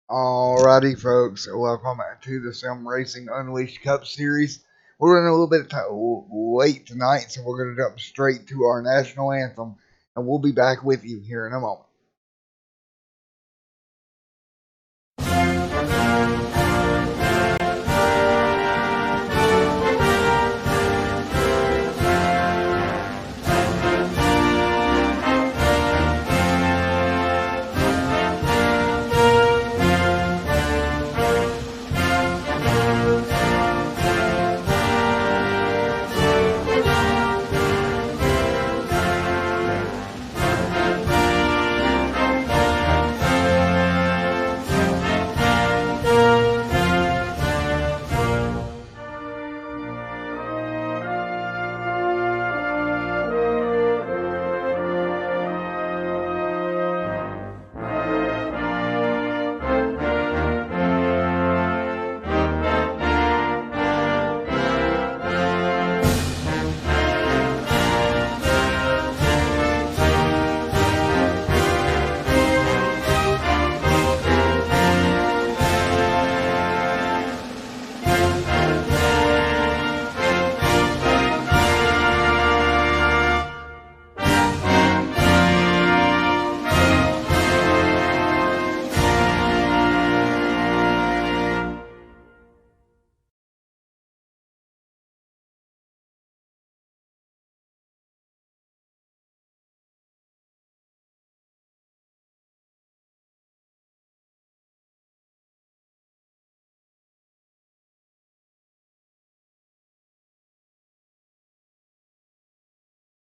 Alrighty, folks, welcome to the Sim Racing Unleashed Cup Series. We're running a little bit late tonight, so we're going to jump straight to our national anthem, and we'll be back with you here in a moment.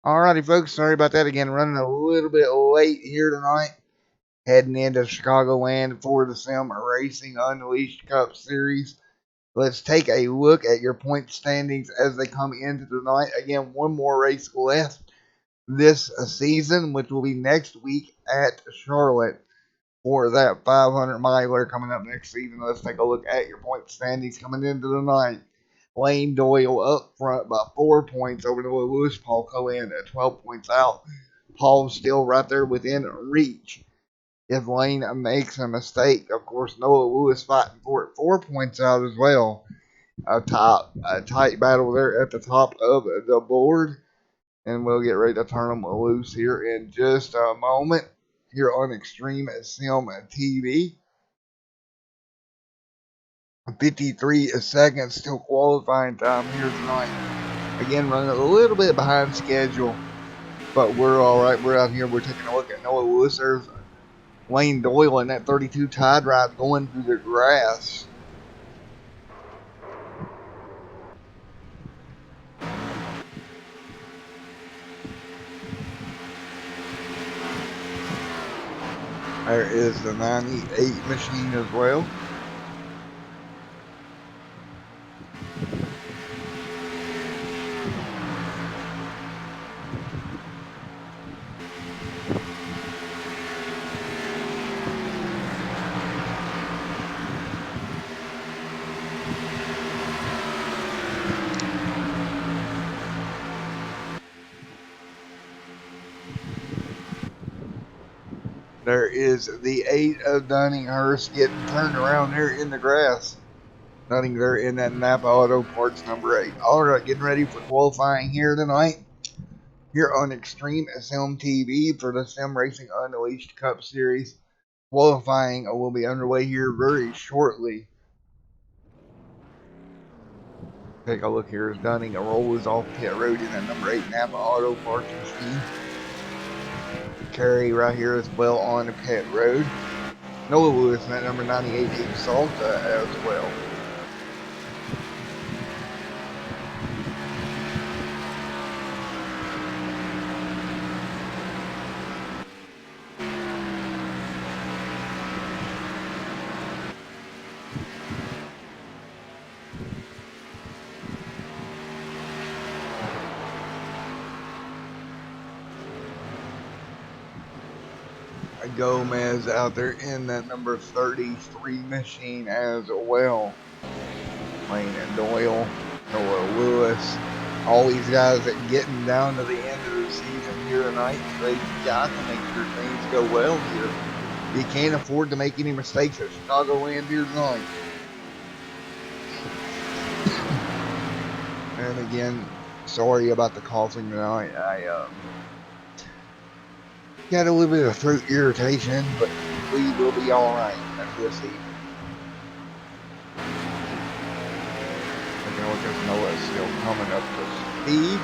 Alrighty, folks, sorry about that again. Running a little bit late here tonight, heading into Chicagoland for the Sim Racing Unleashed Cup Series. Let's take a look at your point standings as they come into tonight. Again, one more race left this season, which will be next week at Charlotte for that 500 miler coming up next season. Let's take a look at your point standings coming into the night. Lane Doyle up front by 4 points over Noah Lewis. Paul Cohen at 12 points out. Paul's still right there within reach. If Lane makes a mistake, of course, Noah Lewis fighting for it 4 points out as well. A tight battle there at the top of the board. And we'll get ready to turn them loose here in just a moment here on Extreme Sim TV. 53 seconds still qualifying time here tonight. Again, running a little bit behind schedule, but we're all right. We're out here. We're taking a look at Noah Lewis. There's Wayne Doyle in that 32 Tide Ride going through the grass. There is the 98 machine as well. There is the 8 of Dunninghurst getting turned around there in the grass. Dunning there in that Napa Auto Parts number 8. Alright, getting ready for qualifying here tonight. Here on Extreme Sim TV for the Sim Racing Unleashed Cup Series. Qualifying will be underway here very shortly. Take a look here as Dunning rolls off pit road in that number 8 Napa Auto Parts machine. Carry right here as well on the pit road. Noah Lewis in that number 98 Deep Salt as well. Gomez out there in that number 33 machine as well. Lane and Doyle, Noah Lewis, all these guys that getting down to the end of the season here tonight. They've got to make sure things go well here You can't afford to make any mistakes at Chicagoland here tonight. And again, sorry about the coughing tonight. I got a little bit of throat irritation, but we will be all right this evening. Taking a look at Noah still coming up to speed.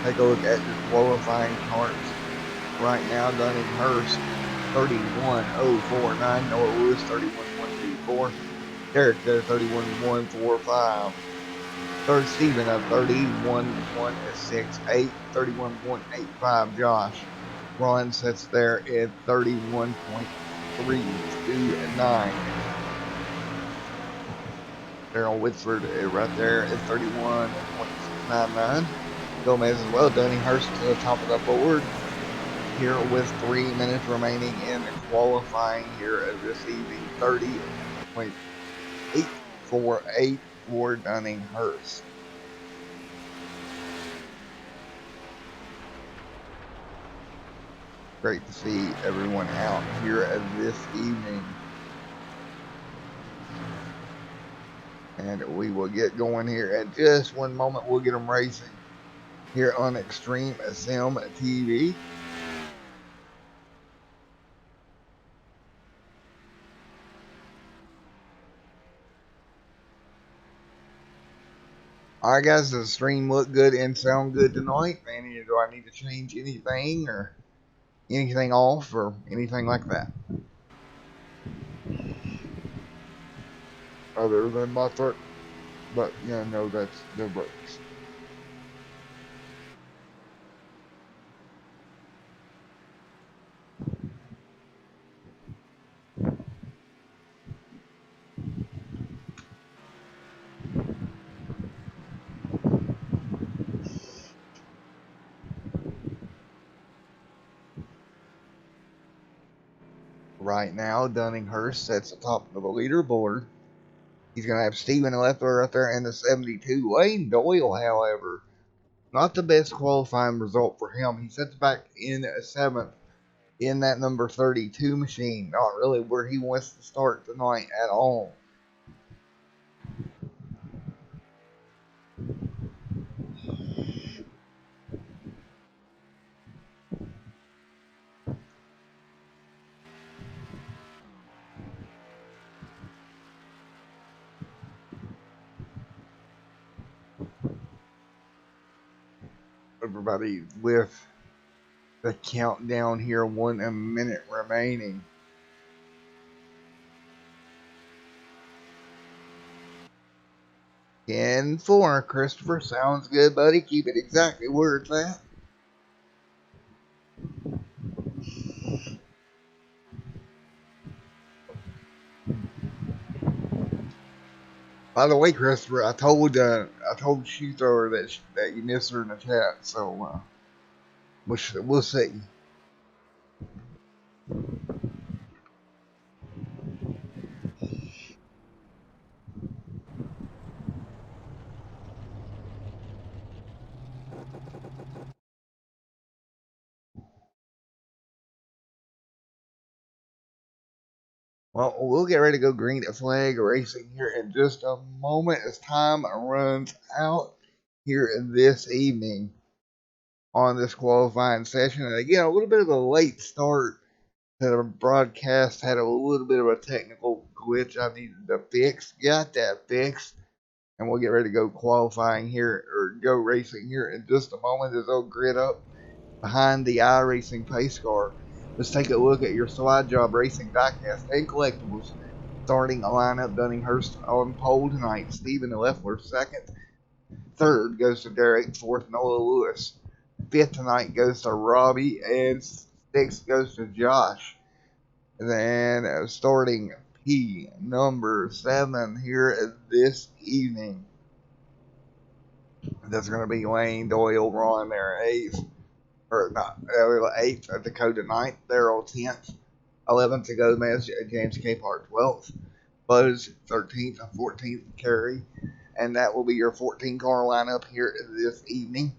Take a look at your qualifying charts right now. Dunning Hurst 31.049. Noah Lewis 31.124. Derek there 31.145. Third Stephen at 31.168. 31.85 Josh. Ron sits there at 31.329. Daryl Whitford right there at 31.699. Gomez as well. Dunning Hurst to the top of the board here with 3 minutes remaining in qualifying here this evening. 30.848 for Dunning Hurst. Great to see everyone out here this evening. And we will get going here at just one moment. We'll get them racing here on Extreme Sim TV. Alright guys, does the stream look good and sound good tonight? Manny, do I need to change anything or anything off or anything like that? Other than my throat, but yeah, no, that's no breaks. Right now, Dunning Hurst sets the top of the leaderboard. He's going to have Stephen Leffler right there in the 72. Wayne Doyle, however, not the best qualifying result for him. He sets back in 7th in that number 32 machine. Not really where he wants to start tonight at all. Everybody with the countdown here, 1 minute remaining. In 4, Christopher. Sounds good, buddy. Keep it exactly where it's at. By the way, Christopher, I told Shoe Thrower that you missed her in the chat, so we'll see. Well, we'll get ready to go green flag racing here in just a moment as time runs out here this evening on this qualifying session. And again, a little bit of a late start to the broadcast. Had a little bit of a technical glitch I needed to fix. Got that fixed. And we'll get ready to go qualifying here, or go racing here in just a moment as they'll grid up behind the iRacing pace car. Let's take a look at your Slide Job Racing diecast and collectibles. Starting a lineup, Dunning Hurst on pole tonight. Stephen Leffler second. Third goes to Derek. Fourth, Noah Lewis. Fifth tonight goes to Robbie. And sixth goes to Josh. And then starting P number 7 here this evening. That's going to be Wayne Doyle, Ron there, 8th. Or not, 8th, Dakota 9th, Daryl 10th. 11th to Gomez, James Capehart 12th. Buzz 13th and 14th, Carey. And that will be your 14 car lineup here this evening.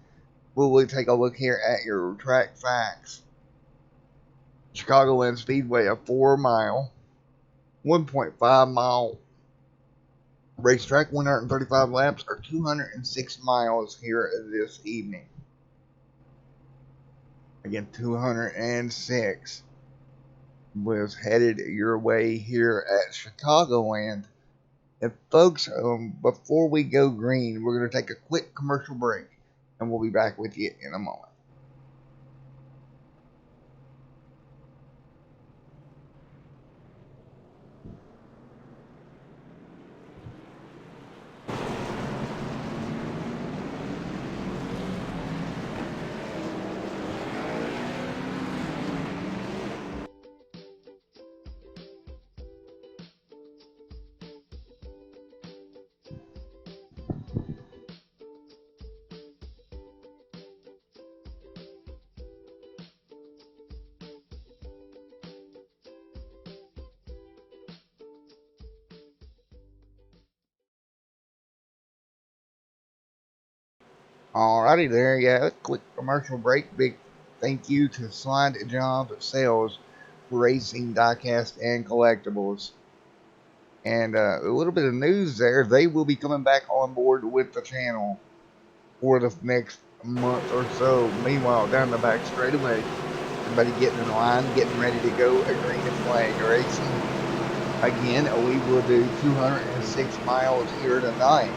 We'll take a look here at your track facts. Chicagoland Speedway, a 4-mile, 1.5-mile racetrack, 135 laps, or 206 miles here this evening. Again, 206 was headed your way here at Chicagoland. And folks, before we go green, we're going to take a quick commercial break, and we'll be back with you in a moment. Alrighty there, yeah, quick commercial break. Big thank you to Slide Job Sales, Racing, Diecast, and Collectibles. And a little bit of news there, they will be coming back on board with the channel for the next month or so. Meanwhile, down the back straightaway, everybody getting in line, getting ready to go at Green Flag Racing. Again, we will do 206 miles here tonight.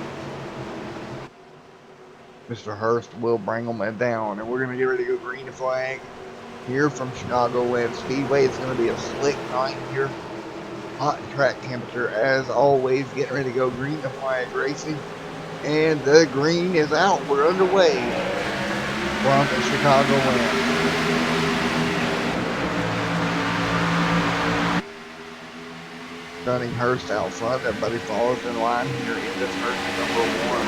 Mr. Hurst will bring them down, and we're going to get ready to go Green Flag here from Chicagoland Speedway. It's going to be a slick night here. Hot track temperature as always. Getting ready to go Green Flag Racing, and the green is out. We're underway from Chicagoland. Dunninghurst out front. Everybody follows in line here in this first number one.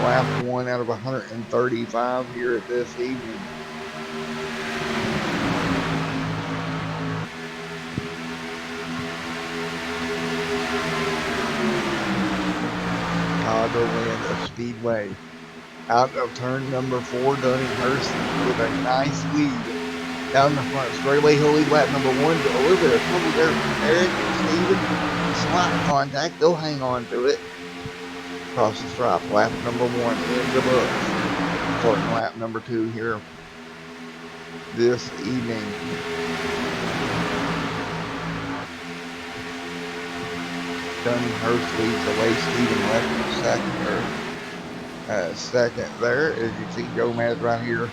Lap 1 out of 135 here at this evening. Chicagoland Speedway. Out of turn number 4, Dunninghurst with a nice lead. Down the front straightaway, he'll lead lap number 1. A little bit of trouble there from Eric and Steven. Slight contact, they'll hang on to it. Across the stripe, lap number 1 in the books. Starting lap number 2 here this evening. Dunninghurst leads the way. Steven left second there. As you see, Gomez right here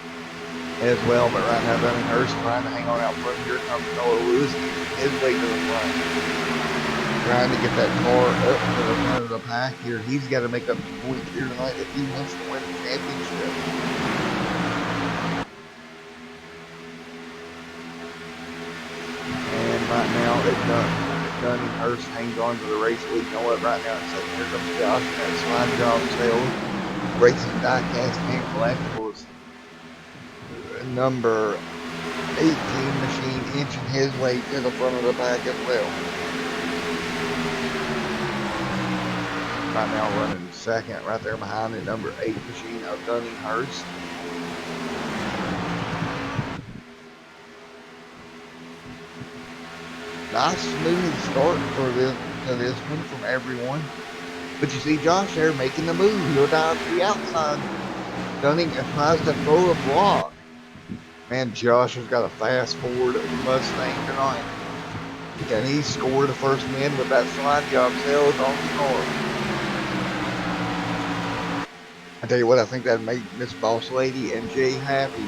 as well. But right now, Dunninghurst trying to hang on out front. Here comes Noah Lewis, his way to the front. Trying to get that car up to the front of the pack here. He's got to make up some points here tonight if he wants to win the championship. And right now, Dunninghurst hangs on to the race lead. You know what? Right now, it's like, here comes Josh and that Slide Job Sales, Racing, Diecast, and Collectibles. Number 18 machine inching his way to the front of the pack as well. Right now running second right there behind the number 8 machine of Dunninghurst. Nice smooth start for this one from everyone. But you see Josh there making the move. He'll dive to the outside. Dunning tries to throw a block. Man, Josh has got a fast Ford Mustang tonight. And he scored the first win with that Slide Job Sales on the car. I tell you what, I think that made Miss Boss Lady and Jay happy.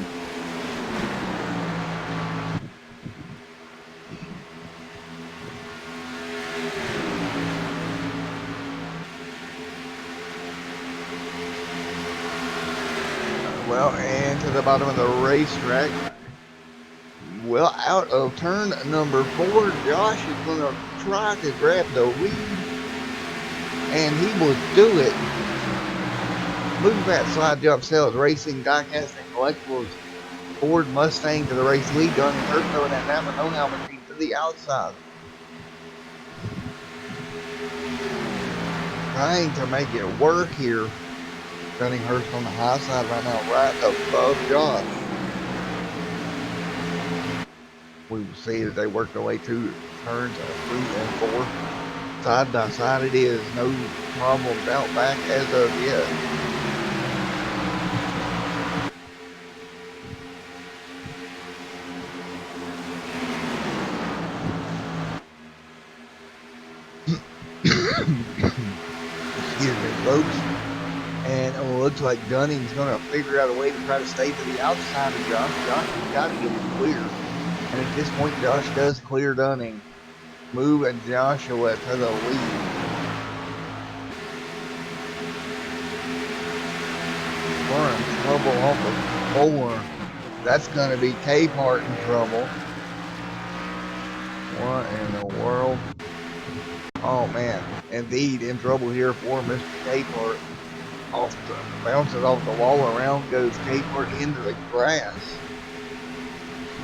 Well, and to the bottom of the racetrack. Well, out of turn number 4, Josh is going to try to grab the lead. And he will do it. Move that Slide Job Sales, Racing, Diecast, and Collectibles Ford Mustang to the race lead. Dunninghurst throwing that now machine to the outside. Trying to make it work here. Dunninghurst on the high side right now, right above Josh. We will see that they work their way through turns 3 and 4. Side by side it is. No problems out back as of yet. Excuse me, folks. And it looks like Dunning's going to figure out a way to try to stay to the outside of Josh. Josh has got to get him clear. And at this point, Josh does clear Dunning. Moving Joshua to the lead. We're in trouble off of 4. That's going to be Capehart in trouble. What in the world? Oh, man. Indeed, in trouble here for Mr. Capehart. Bounces off the wall, around goes Capehart into the grass.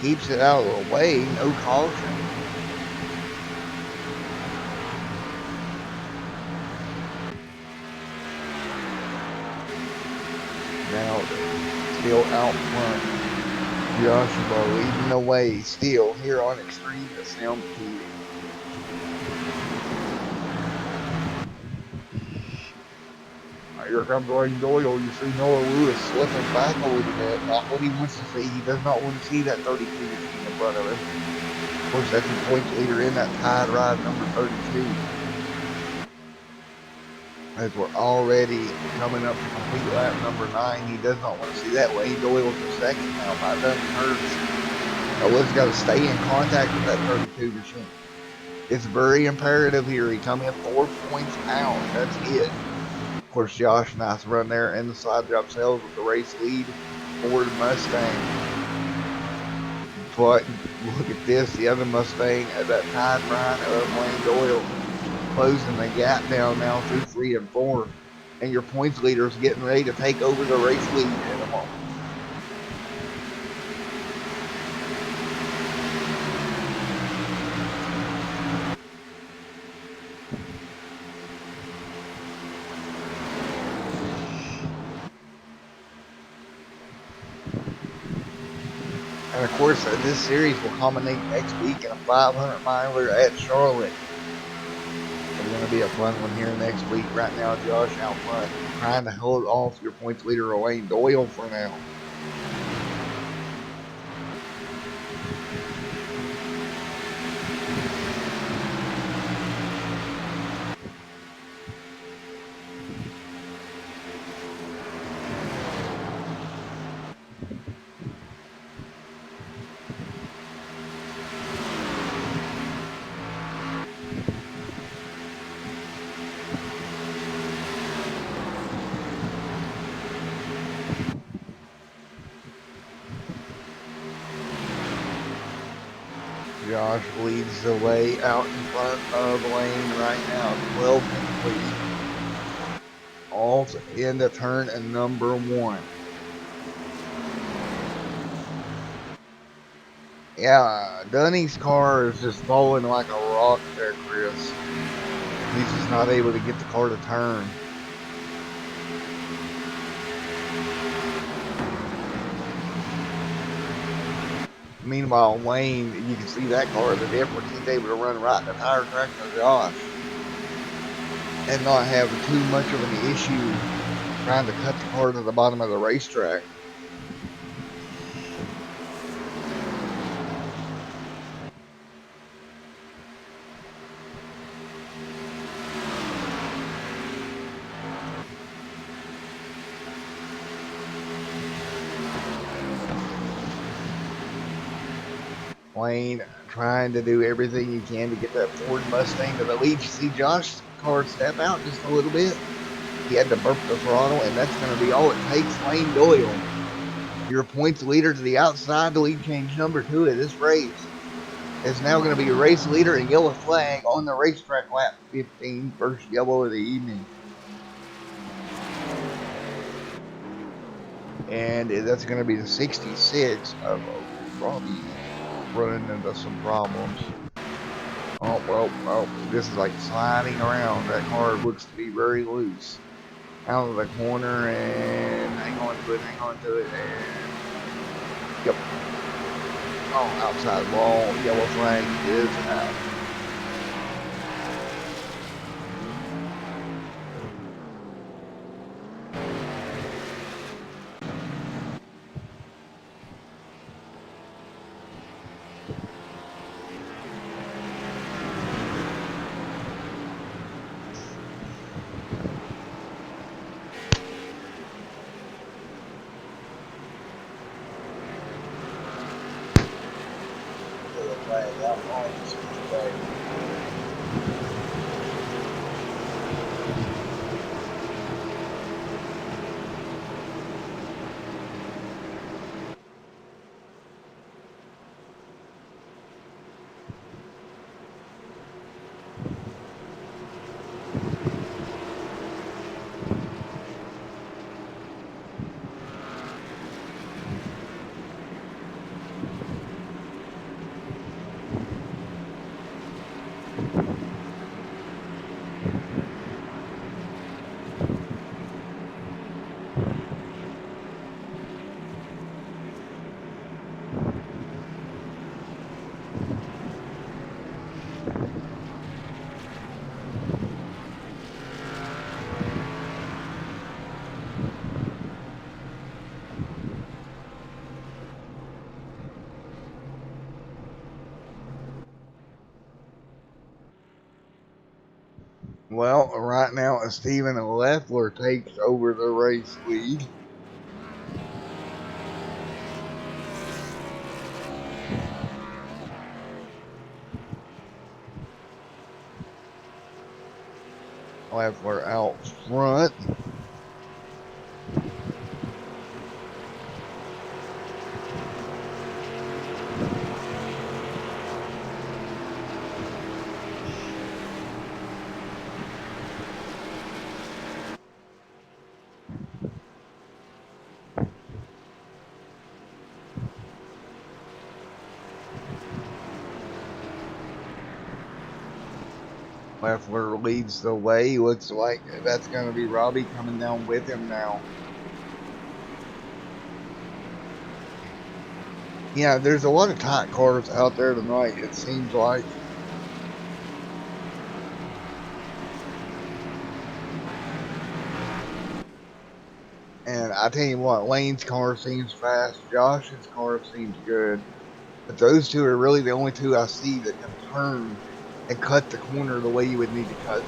Keeps it out of the way, no caution. Now still out front. Joshua leading the way still here on Extreme Sim TV. Here comes Wayne Doyle. You see Noah Lewis slipping back a little bit. Not what he wants to see. He does not want to see that 32 machine in front of him. Of course, that's the points leader in that tide ride, number 32. As we're already coming up to complete lap number 9, he does not want to see that. Wayne Doyle for second now. By Dunning Hurts. Noah's got to stay in contact with that 32 machine. It's very imperative here. He come in 4 points out. That's it. Of course, Josh, nice run there, and the side drop sails with the race lead. Ford Mustang. But look at this, the other Mustang at that tide ride of Wayne Doyle, closing the gap down now through 3 and 4. And your points leader is getting ready to take over the race lead in a moment. And of course, this series will culminate next week in a 500 miler at Charlotte. It's going to be a fun one here next week. Right now, Josh out front, trying to hold off your points leader, Wayne Doyle, for now. Josh leads the way out in front of Lane right now. 12 complete. All into turn and number 1. Yeah, Dunning's car is just falling like a rock there, Chris. He's just not able to get the car to turn. Meanwhile, Wayne, you can see that car, the difference. He's able to run right in the tire track of Josh and not have too much of an issue trying to cut the car to the bottom of the racetrack. Wayne trying to do everything he can to get that Ford Mustang to the lead. You see Josh's car step out just a little bit. He had to burp the throttle, and that's going to be all it takes. Wayne Doyle, your points leader to the outside, the lead change number 2 of this race, is now going to be a race leader and yellow flag on the racetrack lap 15, first yellow of the evening. And that's going to be the 66 of Robbie. Running into some problems. Oh, well, this is like sliding around. That car looks to be very loose. Out of the corner and hang on to it, and yep. Oh, outside wall, yellow flag is out. Yellow flag out on the speedway. Well, right now, Steven Leffler takes over the race lead. Leffler out front. Leffler leads the way. Looks like that's going to be Robbie coming down with him now. Yeah, there's a lot of tight cars out there tonight, it seems like. And I tell you what, Lane's car seems fast. Josh's car seems good. But those two are really the only two I see that can turn and cut the corner the way you would need to cut.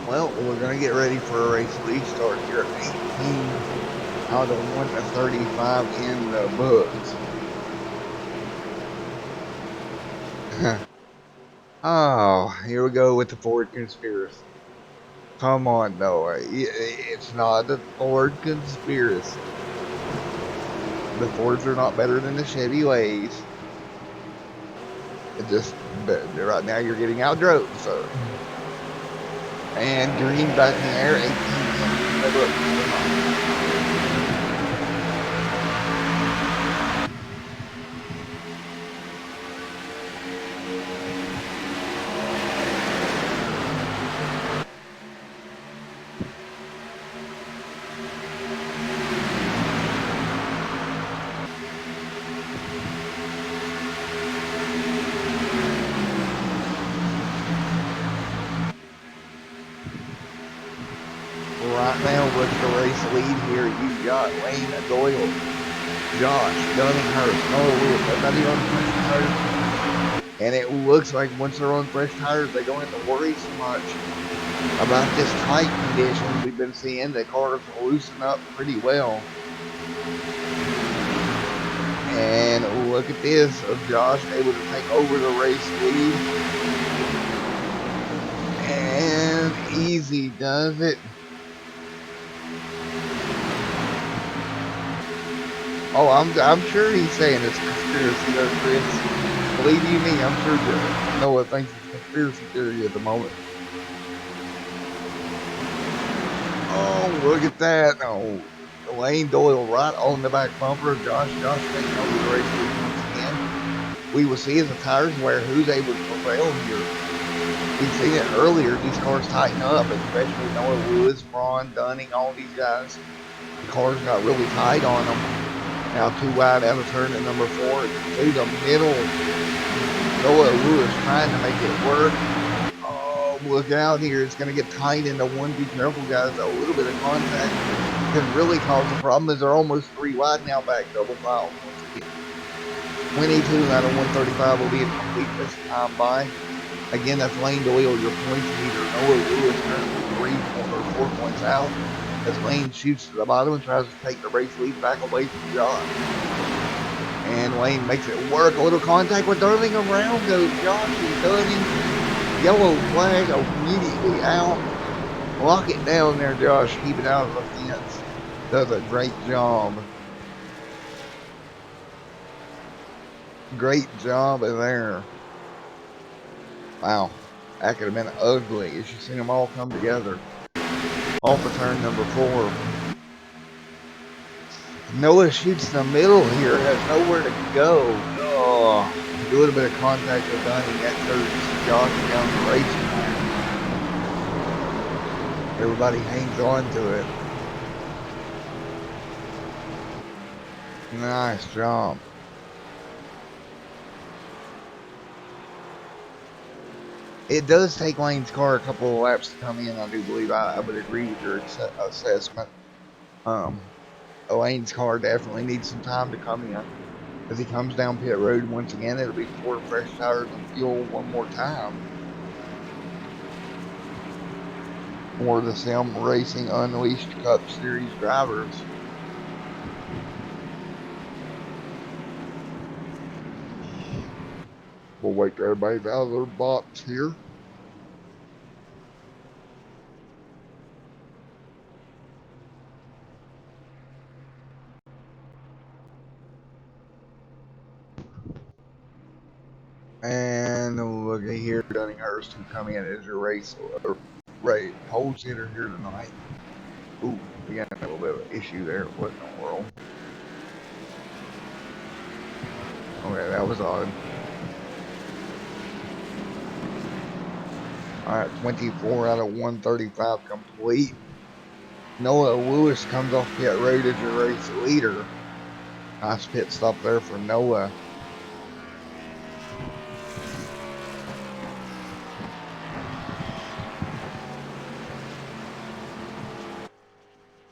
Well, we're going to get ready for a race restart here at 18 out of 1 to 35 in the books. Oh, here we go with the Ford conspiracy. Come on, Noah. It's not a Ford conspiracy. The Fords are not better than the Chevy ways. It just, right now you're getting outdrove, so. And green back in the air, 18 in the books. Right now with the race lead here, you got Lane Doyle, Josh, Dunninghurst, Noah Lewis, everybody on fresh tires. And it looks like once they're on fresh tires, they don't have to worry so much about this tight condition we've been seeing. The cars loosen up pretty well. And look at this, of Josh able to take over the race lead. And easy does it. Oh, I'm sure he's saying it's a conspiracy though, Chris. Believe you me, I'm sure Noah thinks it's a conspiracy theory at the moment. Oh, look at that. Oh, Lane Doyle right on the back bumper of Josh. Josh taking over the race lead once again. We will see as the tires wear who's able to prevail here. We've seen it earlier. These cars tighten up, especially Noah Lewis, Braun, Dunning, all these guys. The cars got really tight on them. Now too wide out of turn at number 4 through the middle. Noah Lewis trying to make it work. Oh, look out here. It's going to get tight into one. Be careful, guys. A little bit of contact can really cause a problem as they're almost 3 wide now back double file once again. 22 out of 135 will be a complete this time by. Again, that's Lane Doyle, your points leader. Noah Lewis currently 4 points out as Lane shoots to the bottom and tries to take the race lead back away from Josh. And Lane makes it work. A little contact with Darling. Around goes Josh and Dunning. Yellow flag immediately out. Lock it down there, Josh. Keep it out of the fence. Does a great job. Great job in there. Wow. That could have been ugly. You should seen them all come together. Off of turn number 4. Noah shoots the middle here. Has nowhere to go. Oh, a little bit of contact with Dunning. That hurts Josh down the racetrack. Everybody hangs on to it. Nice job. It does take Lane's car a couple of laps to come in. I do believe I would agree with your assessment. Lane's car definitely needs some time to come in. As he comes down pit road once again, it'll be 4 fresh tires and fuel one more time. For the Sim Racing Unleashed Cup Series drivers. We'll wait till everybody's out of their box here. And look at here, Dunninghurst, who come in as your race pole sitter here tonight. Ooh, we got a little bit of an issue there. What in the world? Okay, that was odd. Alright, 24 out of 135 complete. Noah Lewis comes off pit road as your race leader. Nice pit stop there for Noah.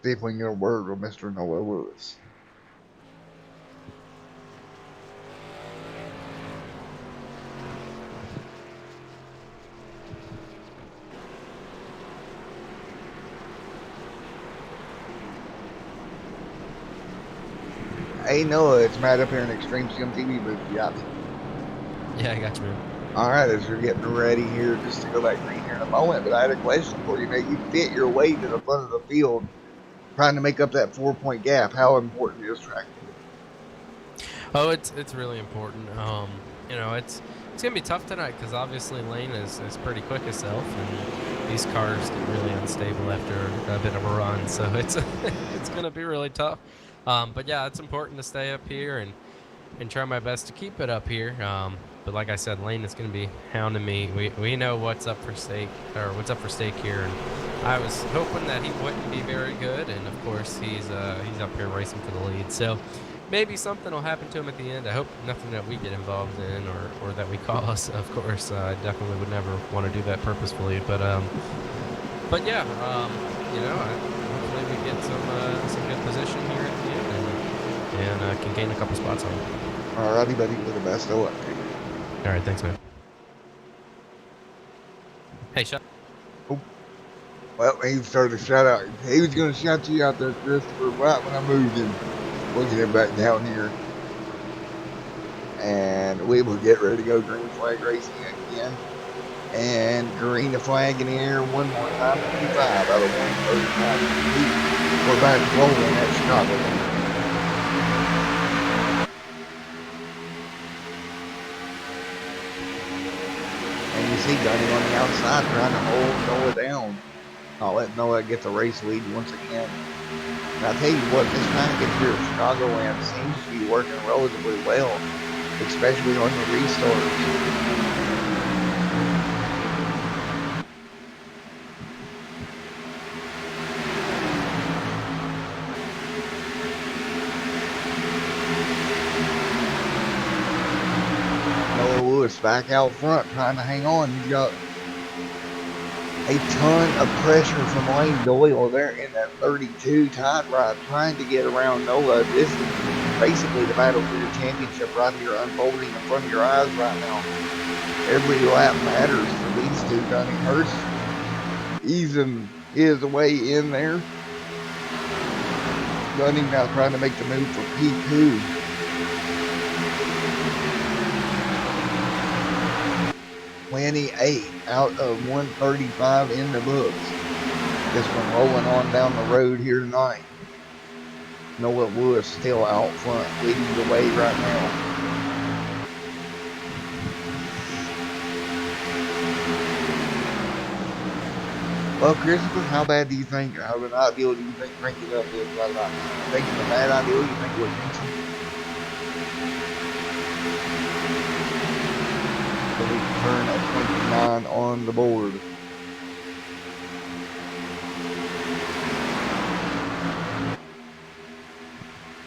See if we can get a word with Mr. Noah Lewis. Hey Noah, it's Matt up here in Extreme Sim TV booth. You got me? Yeah, I got you, man. Alright, as you're getting ready here, just to go back green here in a moment, but I had a question for you. Now, you fit your way to the front of the field, trying to make up that 4-point gap. How important is track? Oh, it's really important. You know, it's gonna be tough tonight because obviously Lane is pretty quick himself, and these cars get really unstable after a bit of a run, so it's it's gonna be really tough. But yeah, it's important to stay up here and try my best to keep it up here. But like I said, Lane is going to be hounding me. We know what's up for stake here, and I was hoping that he wouldn't be very good, and of course he's up here racing for the lead. So maybe something will happen to him at the end. I hope nothing that we get involved in or that we cause. Of course, I definitely would never want to do that purposefully. But yeah, you know, hopefully we get some good position here at the end and can gain a couple spots on him. Alrighty, buddy, for the best of luck. All right, thanks, man. Hey, shut. Oh, well, he started to shout out. He was going to shout you out there, Christopher, right when I moved him. We'll get him back down here. And we will get ready to go green flag racing again. And green the flag in the air one more time. 25 out of 135. We're back rolling at Chicagoland. you see Gunny on the outside trying to hold Noah down. Not let Noah get the race lead once again. And I tell you what, this package here at Chicagoland seems to be working relatively well, especially on the restarts. Noah Lewis back out front trying to hang on. He's got a ton of pressure from Lane Doyle there in that 32 tide ride trying to get around Noah. This is basically the battle for your championship right here unfolding in front of your eyes right now. Every lap matters for these two. Gunny Hurst easing his way in there. Gunny now trying to make the move for P2. Lanny 8 out of 135 in the books. This one rolling on down the road here tonight. Noah Lewis still out front, leading the way right now. Well, Christopher, how bad do you think, how an ideal do you think cranking up is right about now? Think it's a bad idea? You think it was decent? So we can turn a 29 on the board.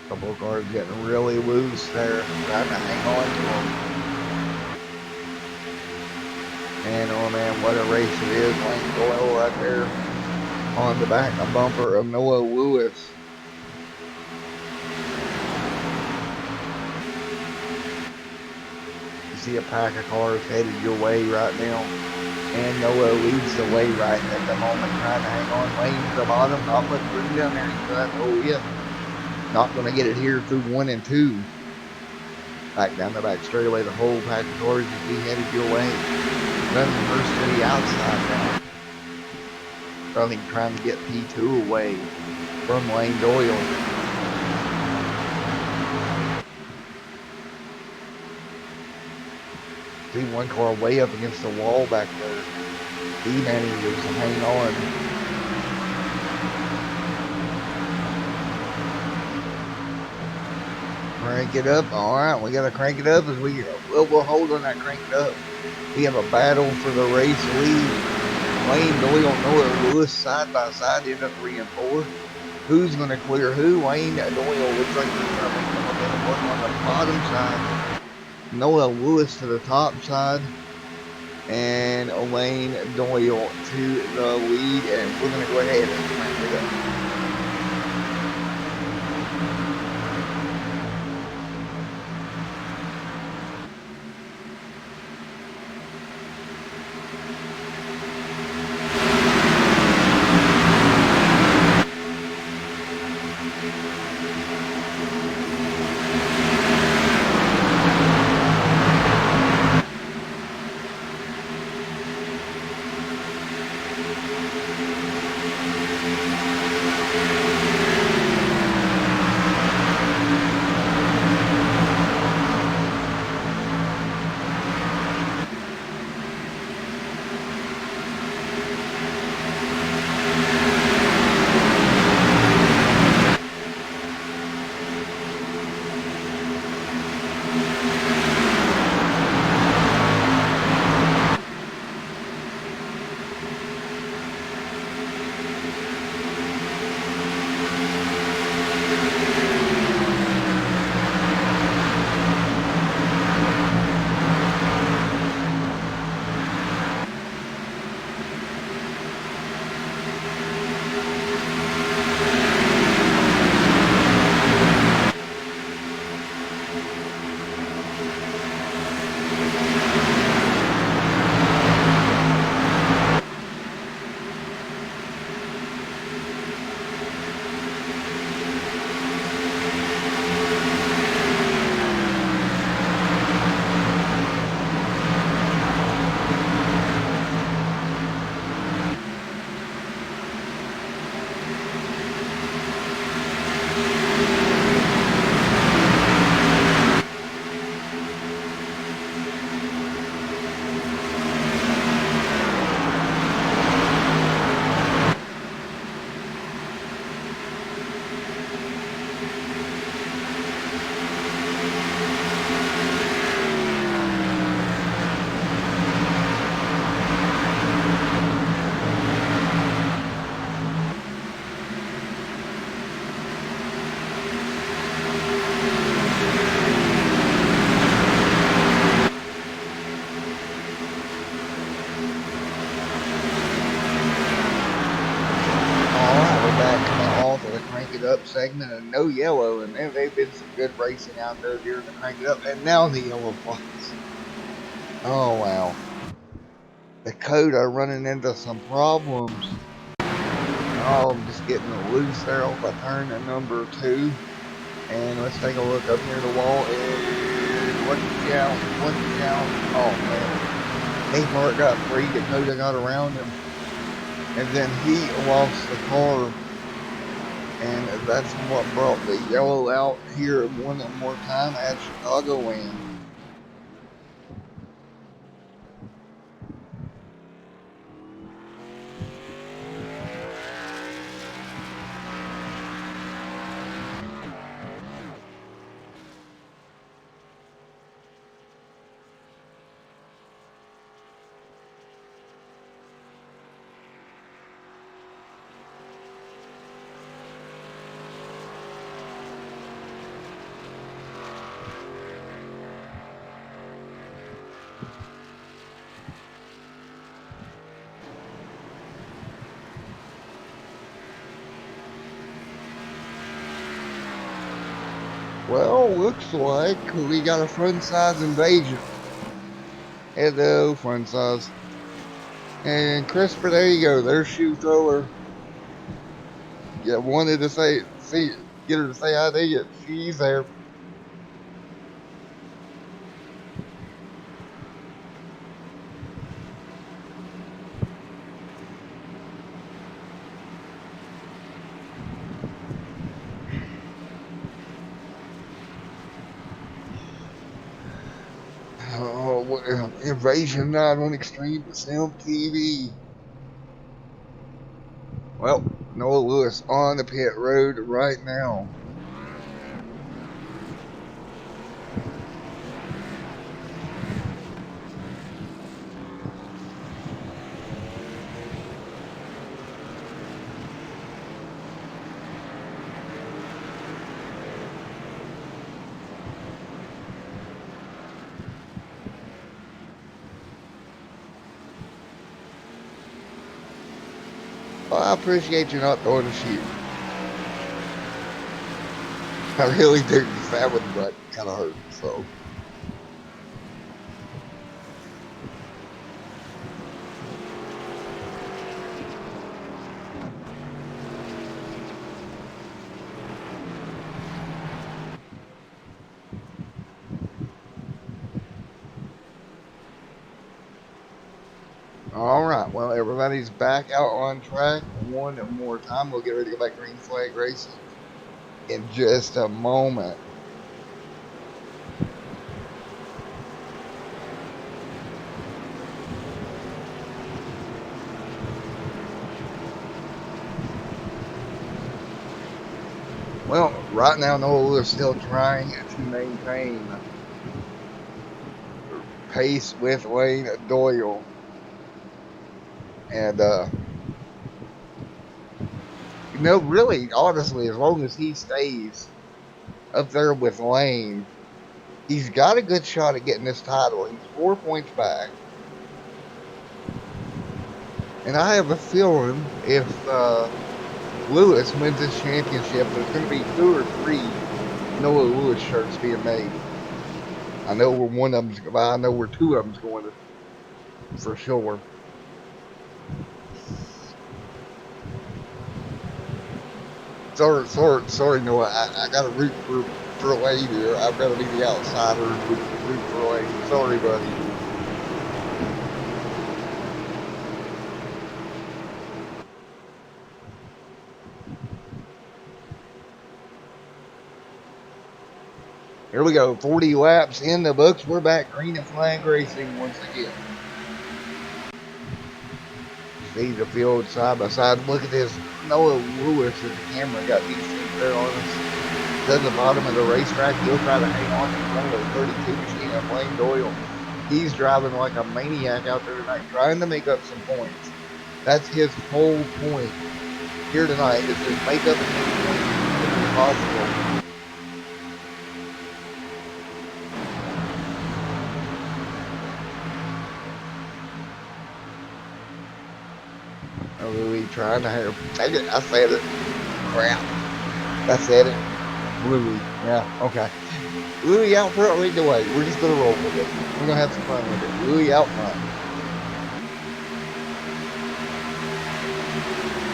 Couple of cars getting really loose there, trying to hang on to them. And oh man, what a race it is. Lane Doyle right there on the back of bumper of Noah Lewis. You see a pack of cars headed your way right now. And Noah leads the way right at the moment, trying to hang on. Lane's the bottom, not putting room down there. Oh yeah. Not going to get it here through 1 and 2. Back down the back straightaway, the whole pack of cars will be headed your way. Running first to the outside now. Running trying to get P2 away from Lane Doyle. See one car way up against the wall back there. He manages to hang on. Crank it up. All right, we got to crank it up as we'll hold on that crank it up. We have a battle for the race lead. Lane Doyle and Noah Lewis side by side in the 3 and 4. Who's going to clear who? Lane Doyle looks like he's going to make them one on the bottom side. Noah Lewis to the top side. And Lane Doyle to the lead. And we're going to go ahead and crank it up. segment and no yellow, and they've been some good racing out there during the crank it up, and now the yellow flags. Oh wow. Dakota running into some problems. Oh, I'm just getting loose there off a turn at number 2. And let's take a look up near the wall. And watch out, watch out. Oh man. Kmart got free. Dakota got around him. And then he lost the car. And that's what brought the yellow out here one more time at Chicagoland. Well, looks like we got a front size invasion. Hello, front size. And Christopher, there you go. There's shoe thrower. Yeah, wanted to get her to say hi to you. She's there. Oh, Invasion Night on Extreme Sim TV. Well, Noah Lewis on the pit road right now. Well, I appreciate you not throwing a shoe. I really do, because that would kind of hurt. So. All right, well, everybody's back out on track one more time. We'll get ready to go back green flag racing in just a moment. Well, right now, Noah is still trying to maintain pace with Lane Doyle. And, really, honestly, as long as he stays up there with Lane, he's got a good shot at getting this title. He's 4 points back. And I have a feeling if Lewis wins this championship, there's going to be 2 or 3 Noah Lewis shirts being made. I know where one of them's, I know where 2 of them's going to, for sure. Sorry, Noah. I got to root for Lane here. I've got to be the outsider and root for Lane. Sorry, buddy. Here we go. 40 laps in the books. We're back green and flag racing once again. See the field side by side. Look at this. Noah Lewis as the camera got these things there on us. To the bottom of the racetrack, he'll try to hang on in front of the 32 machine of Lane Doyle. He's driving like a maniac out there tonight, trying to make up some points. That's his whole point here tonight, is to make up as many points as possible. Louis trying to have, I said it, crap. That's it. Louis. Yeah, okay. Louis out front leading the way. We're just gonna roll with it. We're gonna have some fun with it. Louis out front.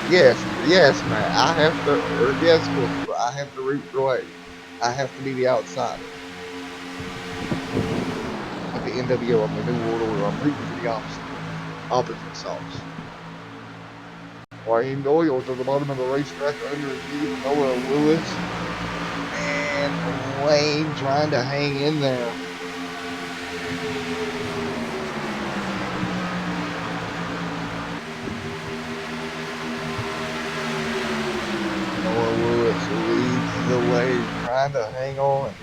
Yes, yes, man. I have to, or yes, Christopher, I have to root for Lane. I have to be the outsider. Like the NWO, I'm the New World Order. I'm rooting for the opposite sauce. Wayne Doyle to the bottom of the racetrack underneath Noah Lewis. And Wayne trying to hang in there. Noah Lewis leads the way, trying to hang on.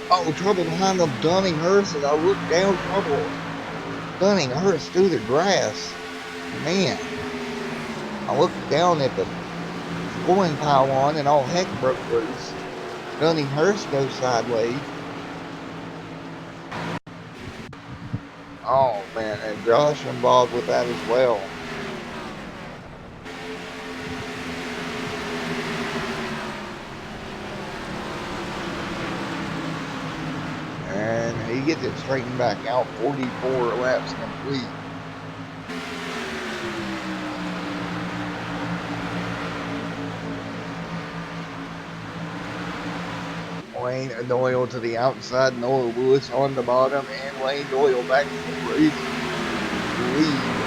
Oh, trouble behind them, Dunninghurst, and I look down, trouble. Dunninghurst through the grass. Man, I looked down at the scoring pylon and all heck broke loose. Dunninghurst goes sideways. Oh, man, and Josh involved with that as well. And he gets it straightened back out. 44 laps complete. Wayne Doyle to the outside. Noah Lewis on the bottom. And Wayne Doyle back to the race lead.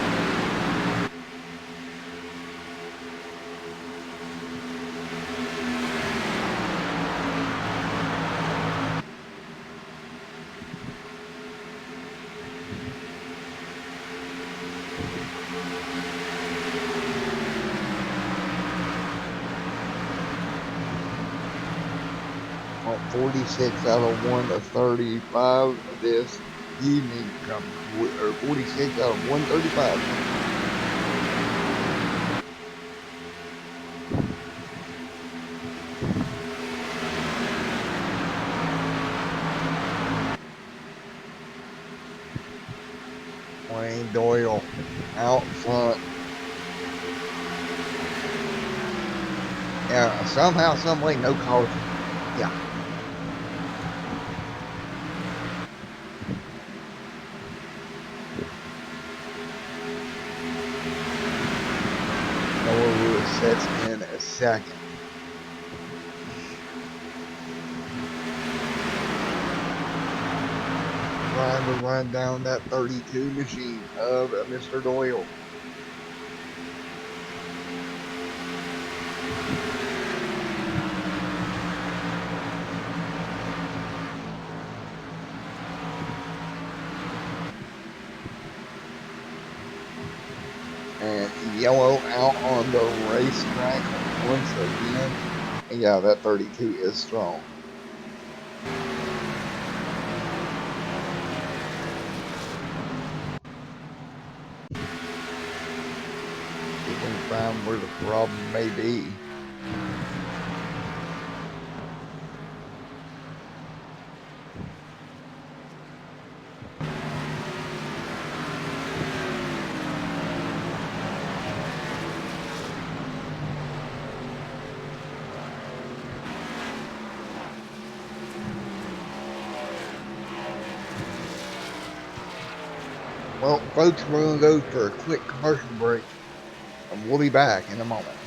On 46 out of 135 this evening, or 46 out of 135. Wayne Doyle out front. Yeah, somehow, some way, no caution. Yeah. Noah Lewis sets in a second. Trying to run down that 32 machine of Mr. Doyle. And yellow out on the racetrack once again. And yeah, that 32 is strong. You can find where the problem may be. Well, folks, we're going to go for a quick commercial break, and we'll be back in a moment.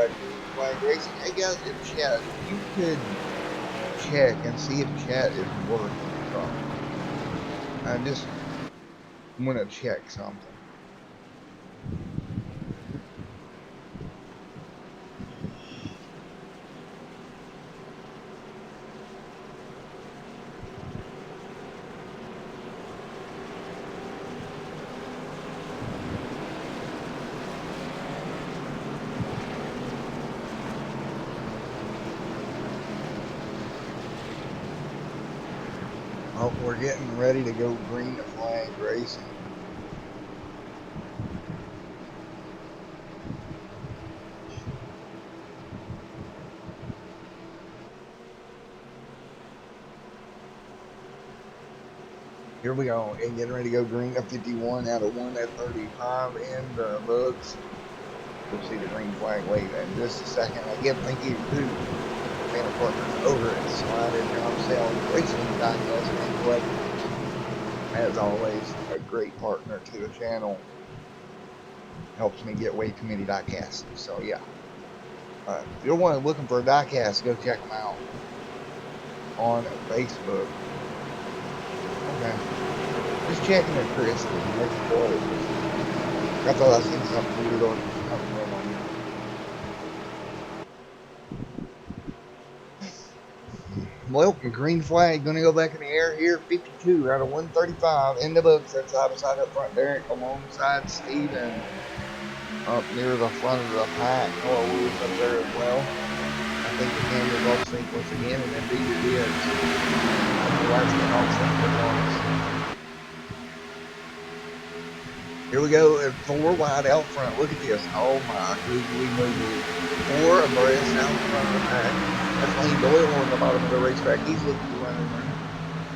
back to Green Flag Racing. Hey guys, in chat, if you could check and see if chat is working or something. I just want to check something. Oh, we're getting ready to go Green Flag Racing. Here we go, and getting ready to go green at 51 out of 1 at 35 in the books. You'll see the green flag wave in just a second. Again, thank you to channel partners over at Slided Job Sales Racing Digest and Collectors. As always, a great partner to the channel. Helps me get way too many diecasts. So yeah, if you're one looking for a diecast, go check them out on Facebook. Okay, just checking their crystal, making sure it was. I thought I seen something weird on Well, green flag going to go back in the air here. 52 out of 135 in the books. That's side by side up front. Derek alongside Steven up near the front of the pack. Noah Lewis up there as well. I think the camera's off sync once again, and indeed it is. The lights getting off sync for once. Here we go at 4 wide out front. Look at this. Oh my googly moogly. 4 abreast out front of the pack. That's Lane Doyle on the bottom of the racetrack. He's looking to run in there.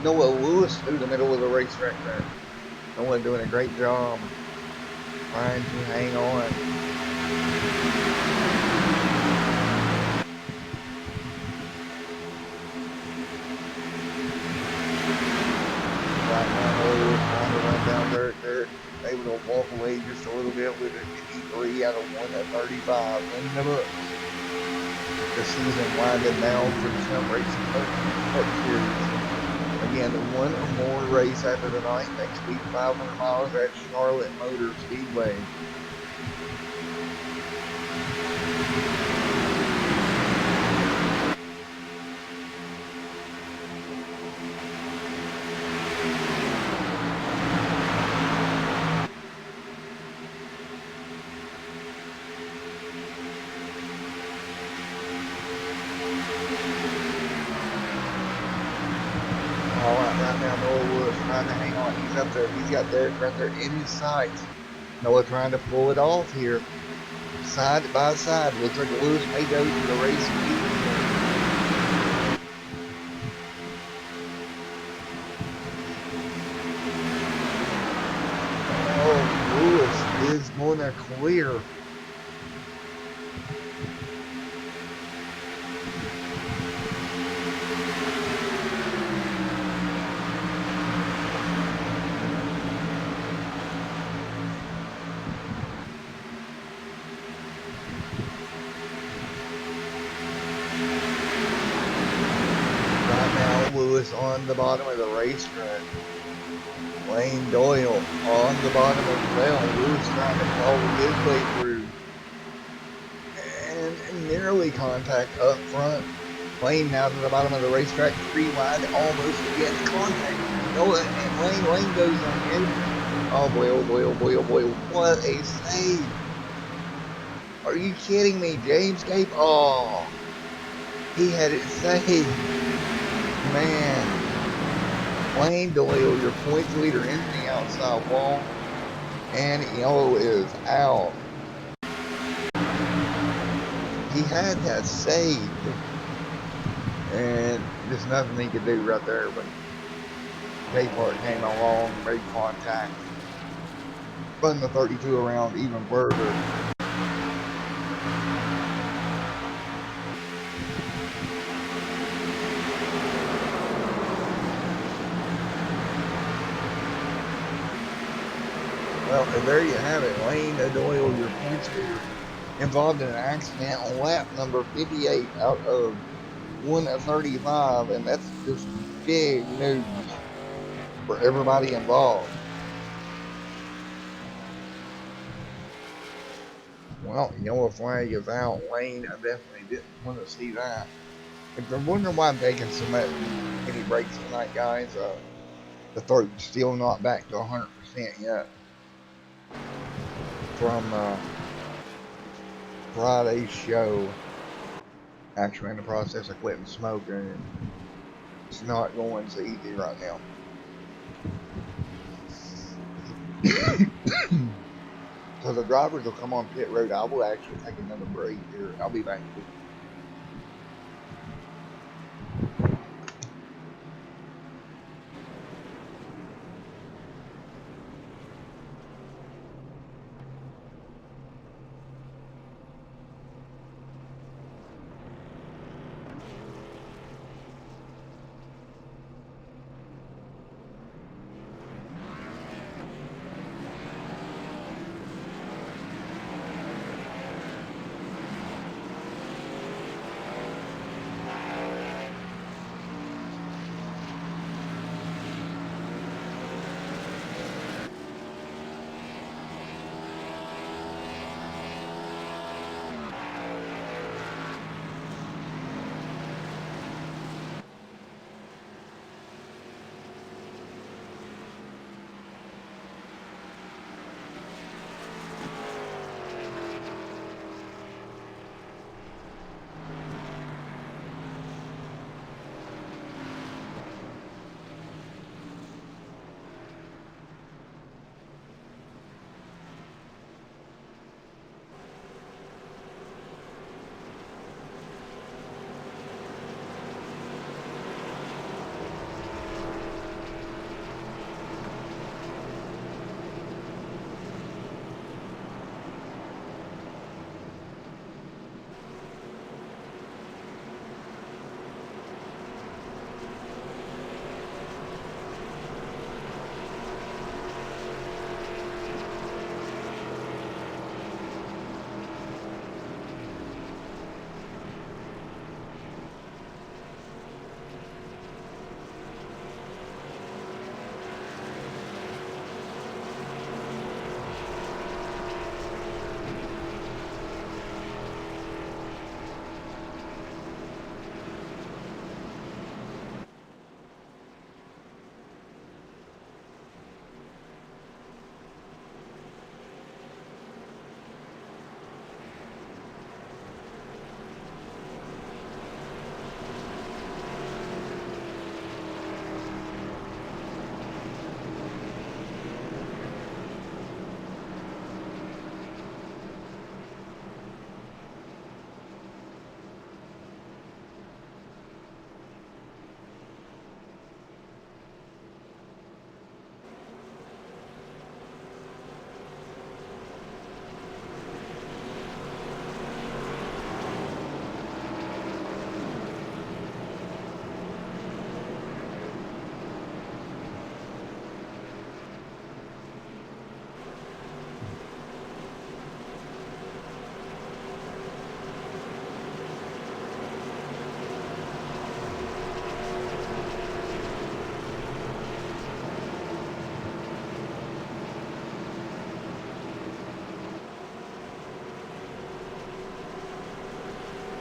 Noah Lewis through the middle of the racetrack there. Noah doing a great job trying to hang on. Right now, Noah Lewis trying to run down Derek. Able to walk away just a little bit with a 53 out of 1 at 35 in the books. The season winding down for the Sim Racing Cup Series. Again, one more race after tonight. Next week, 500 miles at Charlotte Motor Speedway. Right now, Noah Lewis trying to hang on. He's up there. He's got Derek right there in his sights. Noah trying to pull it off here. Side by side. Looks like Lewis may go to the race. Oh, Lewis is going to clear. Lewis on the bottom of the racetrack. Lane Doyle on the bottom as well. Lewis trying to follow his way through. And nearly contact up front. Lane now to the bottom of the racetrack. 3 wide, almost against contact. Noah and Lane goes on in. Oh boy, oh boy, oh boy, oh boy. What a save. Are you kidding me? James Cape? Oh. He had it saved. Man, Lane Doyle, your points leader, in the outside wall, and yellow is out. He had that saved, and there's nothing he could do right there. But Capehart came along, made contact, spun the 32 around even further. Well, and there you have it. Lane Doyle, your points leader, involved in an accident on lap number 58 out of 135, and that's just big news for everybody involved. Well, yellow flag is out. Lane, I definitely didn't want to see that. If you're wondering why I'm taking so many breaks tonight, guys, the throat's still not back to 100% yet from Friday's show. Actually, in the process of quitting smoking, and it's not going so easy right now. So the drivers will come on pit road. I will actually take another break here. I'll be back with you.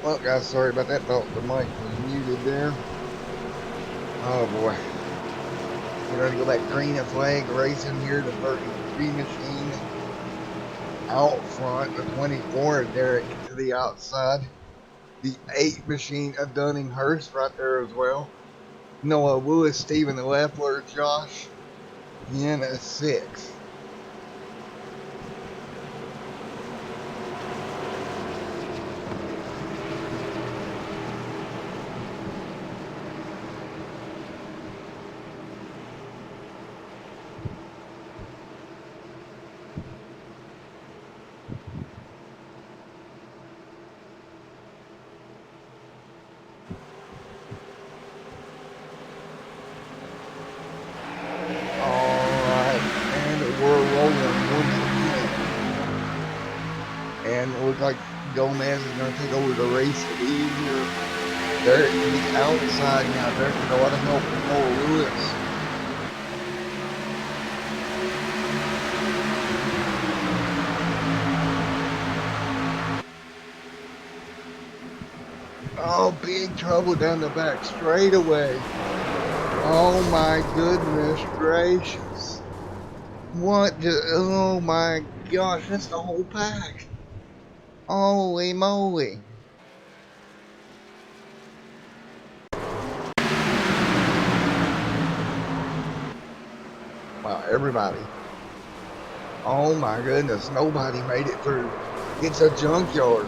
Well, guys, sorry about that. Thought the mic was muted there. Oh boy. We're going to go back green and flag racing here. The 33 machine out front. The 24 of Derek to the outside. The 8 machine of Dunninghurst right there as well. Noah Lewis, Stephen Leffler, Josh in at 6. looks like Gomez is going to take over the race lead here. Derek to the outside now. Derek with a lot of help from Noah Lewis. Oh, big trouble down the back straightaway. Oh my goodness gracious. Oh my gosh, that's the whole pack. Holy moly. Wow, everybody. Oh my goodness, nobody made it through. It's a junkyard.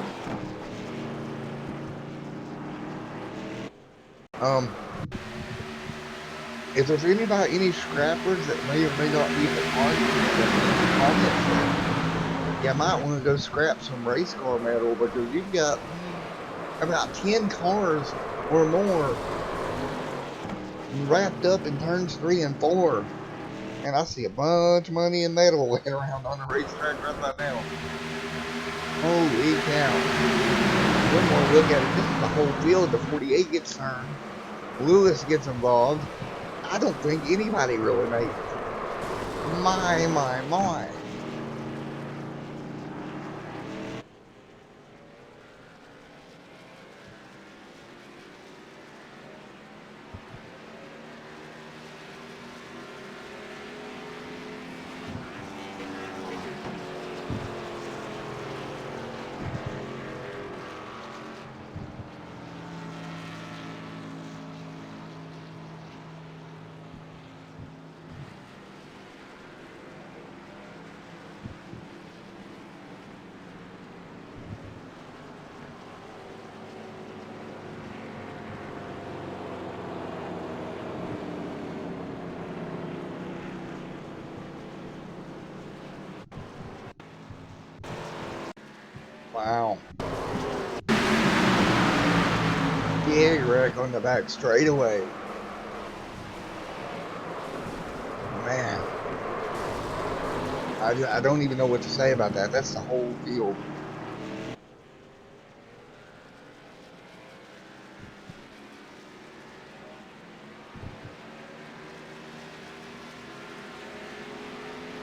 Um, if there's any scrappers that may or may not be in the comments, you might want to go scrap some race car metal because you've got about 10 cars or more wrapped up in turns 3 and 4. And I see a bunch of money in metal laying around on the racetrack right about now. Holy cow. One more look at it. This is the whole field. The 48 gets turned. Lewis gets involved. I don't think anybody really made it. My. Wow. Big wreck on the back straightaway. Man. I don't even know what to say about that. That's the whole field.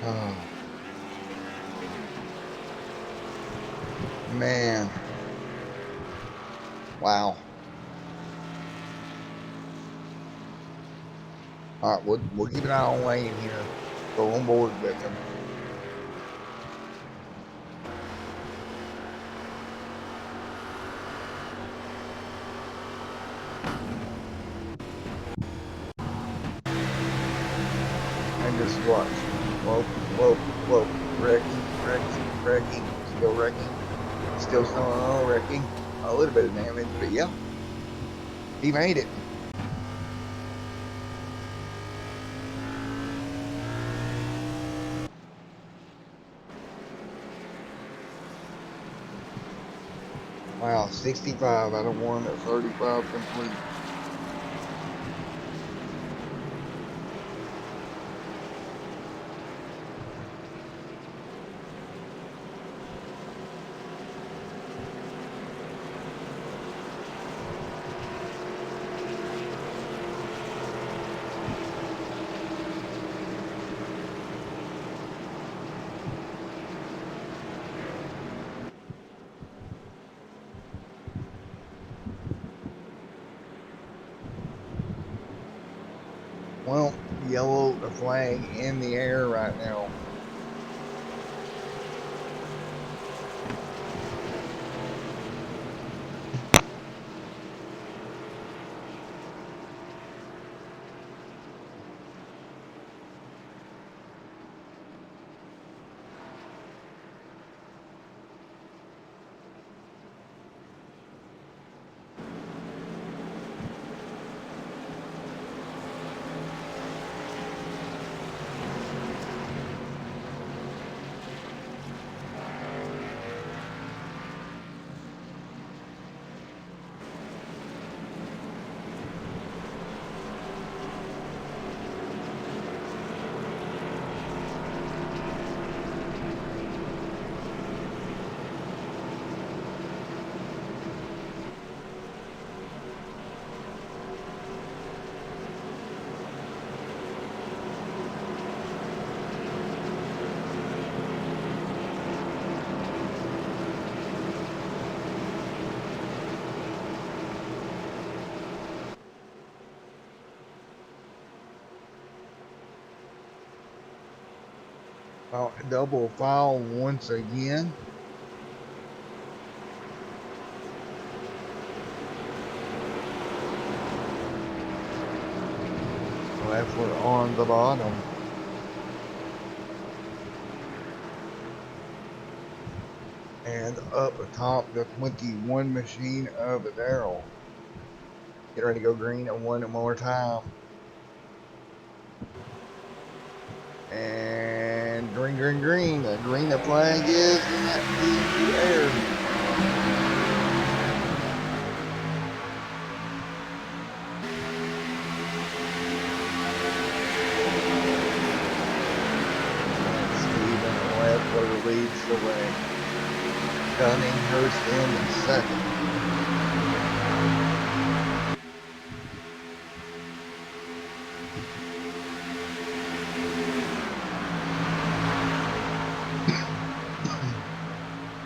Oh. Man. Wow. All right, we'll keep an eye on Wayne here. Go on board with him. And just watch. Whoa. Wrecking. Still wrecking. Still wrecking. A little bit of damage, but yeah. He made it. Wow, 65 out of 1 at 35 complete. Well, yellow the flag in the air right now. Well, double file once again. Leffler on the bottom. And up atop the 21 machine of Daryl. Get ready to go green and one more time. And green, green, green. The green flag is in the air. Stephen Leffler leads the way. Cunninghurst in second.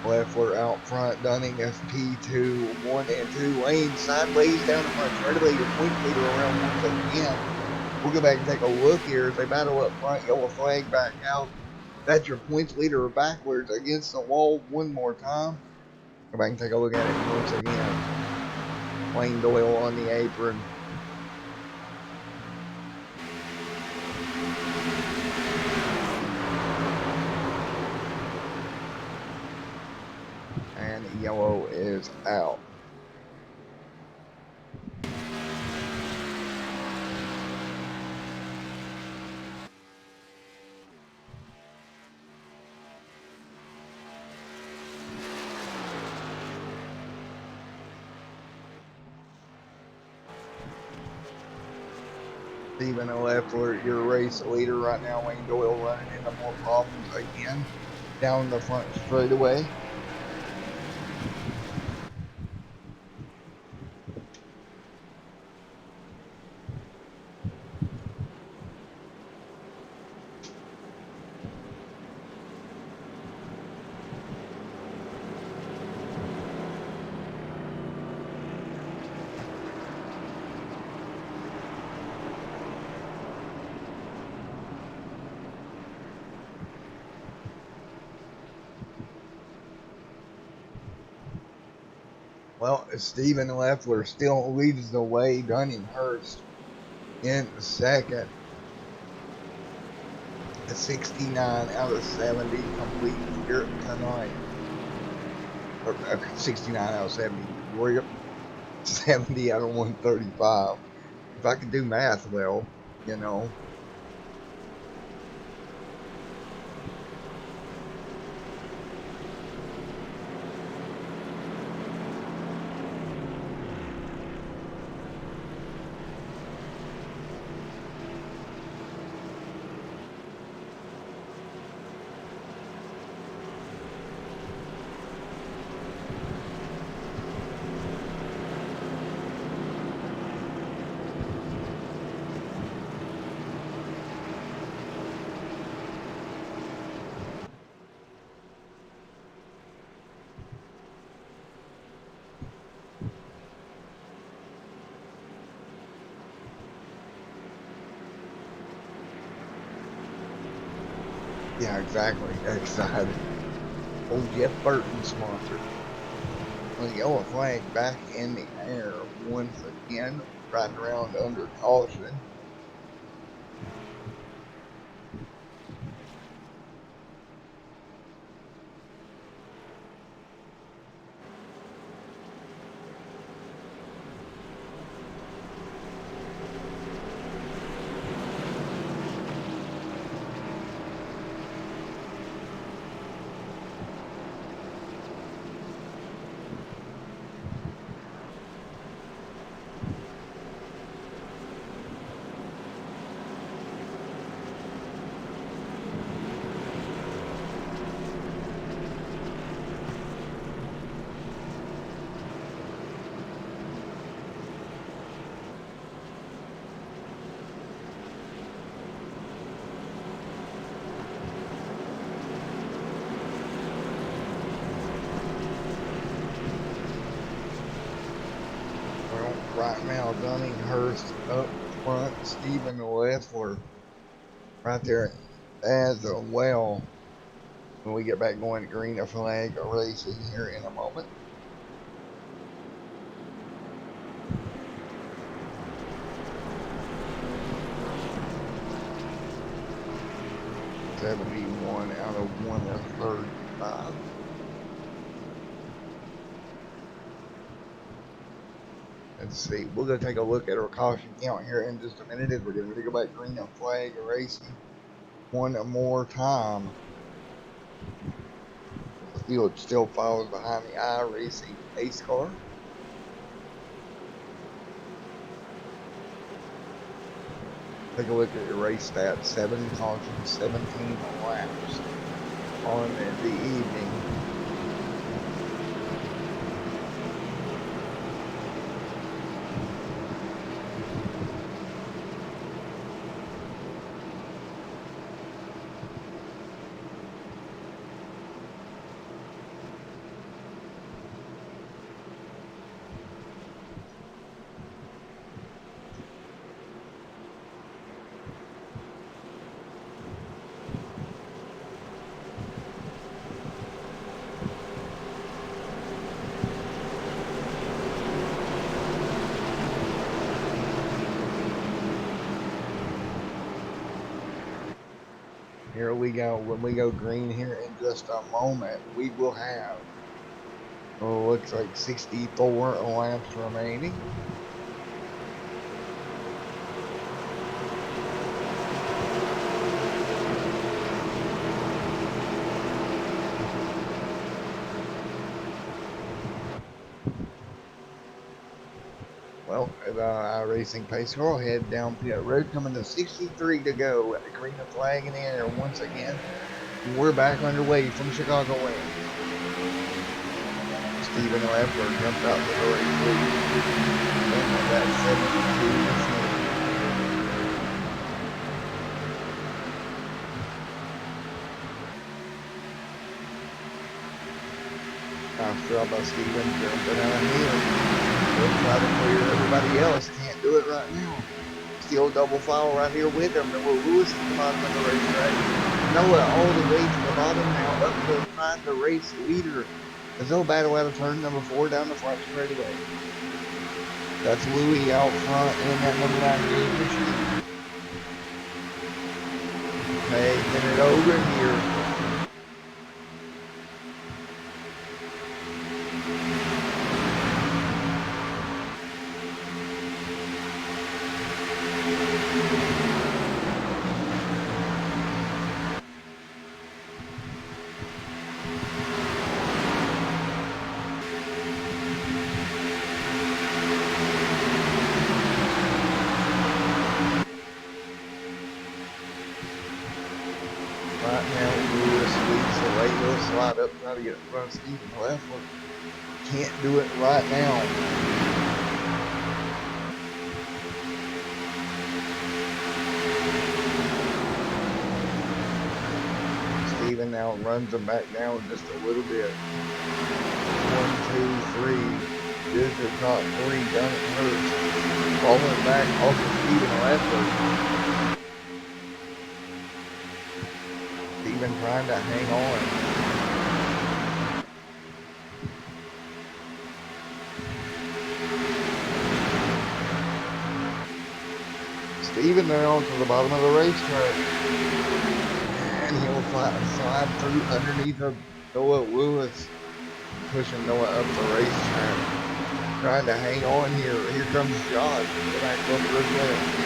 Leffler out front. Dunning is P2, 1 and 2. Lane sideways down the front. Try to lay your point leader around once again. We'll go back and take a look here as they battle up front. Yellow flag back out. That's your points leader backwards against the wall one more time. Go back and take a look at it once again. Wayne Doyle on the apron. And yellow is out. Stephen Leffler, your race leader right now. Wayne Doyle running into more problems again down the front straightaway. Well, Stephen Leffler still leads the way. Dunninghurst in second. 69 out of 70 complete here tonight. Or 69 out of 70. We're 70 out of 135. If I could do math well, you know. Yeah, exactly. Excited. Old Jeff Burton sponsor. Well, the yellow flag back in the air once again, right around under caution. Well, right now, Dunninghurst up front, Stephen Leffler right there as well. when we get back going to green flag racing here in a moment. $71 out of 135. Let's see. We're going to take a look at our caution count here in just a minute as we're getting ready to go back green flag racing one more time. The field still follows behind the iRacing pace car. Take a look at your race stats. 7 cautions, 17 laps on the evening. Here we go. When we go green here in just a moment, we will have, looks like 64 laps remaining. Well, iRacing pace car will head down pit road, coming to 63 to go at the green flag in the air once again. We're back underway from Chicagoland. Stephen Leffler jumped out the door at that 72%. Nice job by Stephen jumping out of here. We'll try to clear everybody else. Can't do it right now. Still double foul right here with him. And we'll Lewis at the bottom of the racetrack. Noah all the way to the bottom now, up to find the race leader. As they'll battle out of turn number 4 down the front straightaway. That's Louie out front in that number 9 green machine. Making it over here. Right now, Lewis leads the way. He'll slide up, try to get in front of Stephen Leffler. Can't do it right now. Stephen now runs him back down just a little bit. 1, 2, 3. This is not 3 done at first. Falling back off of Stephen Leffler. Stephen trying to hang on. Stephen now to the bottom of the racetrack. And he'll slide through underneath of Noah Lewis. Pushing Noah up the racetrack. Trying to hang on here. Here comes Josh. Back up the left.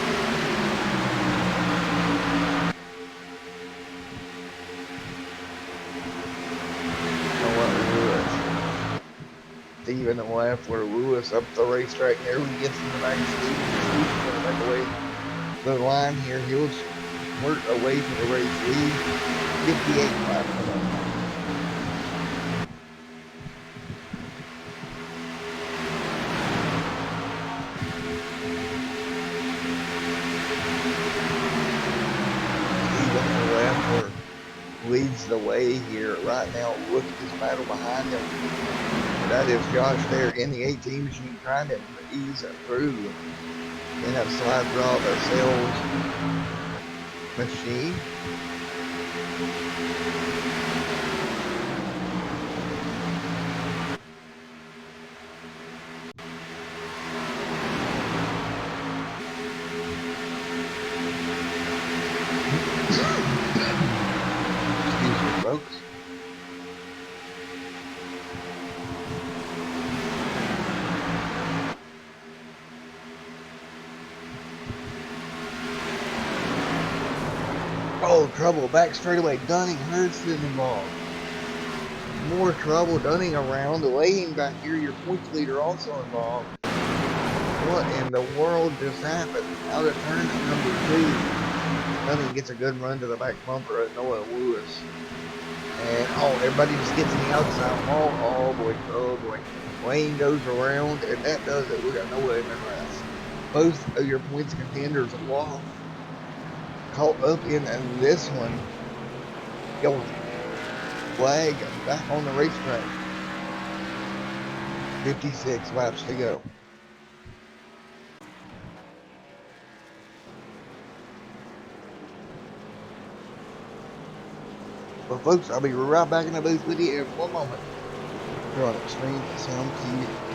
Stephen and Leffler, Lewis up the racetrack. There he gets in the back of Stephen. Going back away the line here. He'll work away from the race lead. 58 laps. Stephen and Leffler leads the way here right now. Look at this battle behind him. That is Josh there in the 18 machine trying to ease through in that slide draw the sales machine. trouble. Back straightaway. Dunning, Hurston involved. More trouble. Dunning around. Lane back here. Your points leader also involved. What in the world just happened? Out of turn at number 2. Dunning gets a good run to the back bumper of Noah Lewis. And everybody just gets in the outside wall. Oh boy, oh boy. Lane goes around, and that does it. We got Noah in the rest. Both of your points contenders lost. Caught up in this one. Going flag back on the racetrack. 56 laps to go. Well, folks, I'll be right back in the booth with you in one moment. Here on Extreme Sound TV.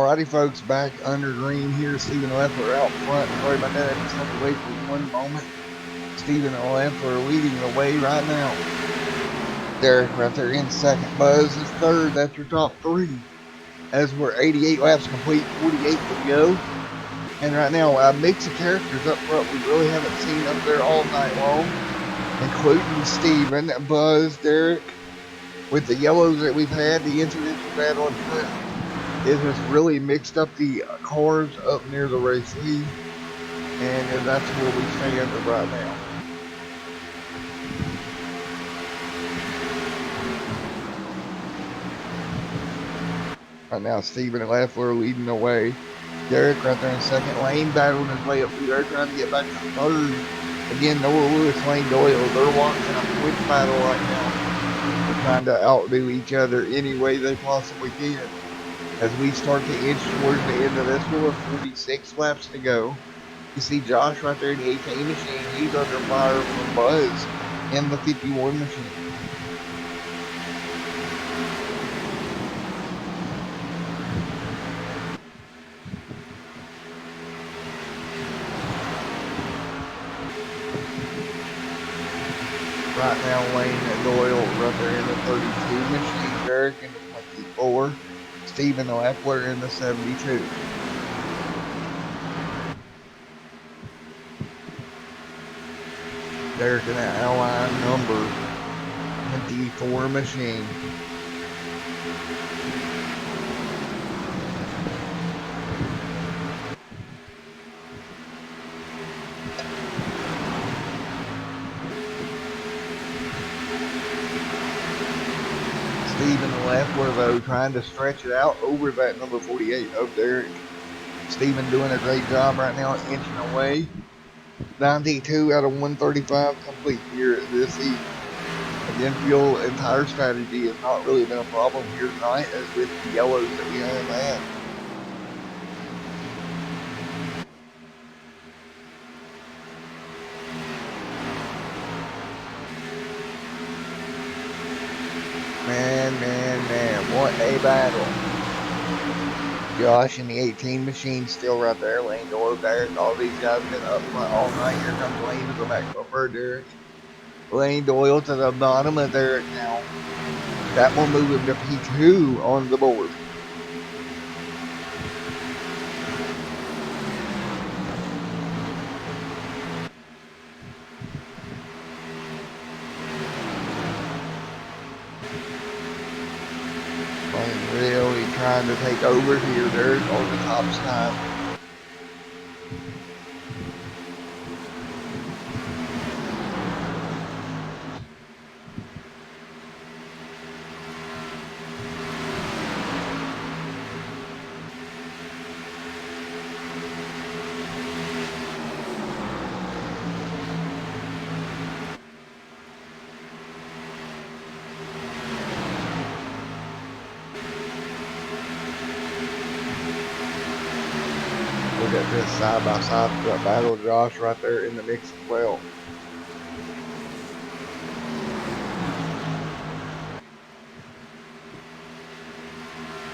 Alrighty, folks, back under green here. Stephen Leffler out front. Sorry about that. I just stepped away for one moment. Stephen Leffler leading the way right now. Derek right there in second. Buzz is third. That's your top three. As we're 88 laps complete, 48 to go. And right now, a mix of characters up front we really haven't seen up there all night long, including Stephen, Buzz, Derek. With the yellows that we've had, the incidents we've had on foot, it has really mixed up the cars up near the race lead, and that's where we stand right now. Right now, Stephen and Leffler leading the way. Derek right there in second. Lane battling his way up through there, trying to get back to third. Again, Noah Lewis, Lane Doyle, they're walking a quick battle right now. They're trying to outdo each other any way they possibly can. As we start to inch towards the end of this one with 46 laps to go. You see Josh right there in the 18 machine. He's under fire from Buzz in the 51 machine. Right now, Lane and Doyle right there in the 32 machine. Derek in the 24. Stephen Leffler in the 72. Derek in that Alline number 24 machine. Stephen Leffler, though, trying to stretch it out over that number 48 of Derek. Stephen doing a great job right now, inching away. 92 out of 135 complete here at this heat. Again, fuel and tire strategy has not really been a problem here tonight, as with the yellows that we have had. Man, what a battle. Josh in the 18 machine still right there. Lane Doyle, Derek, all these guys been up front all night. Here comes Lane to go back over Derek. Lane Doyle to the bottom of Derek now. That will move him to P2 on the board. Lane really trying to take over here. Derek on the top side. Look at this side-by-side battle. Josh right there in the mix as well.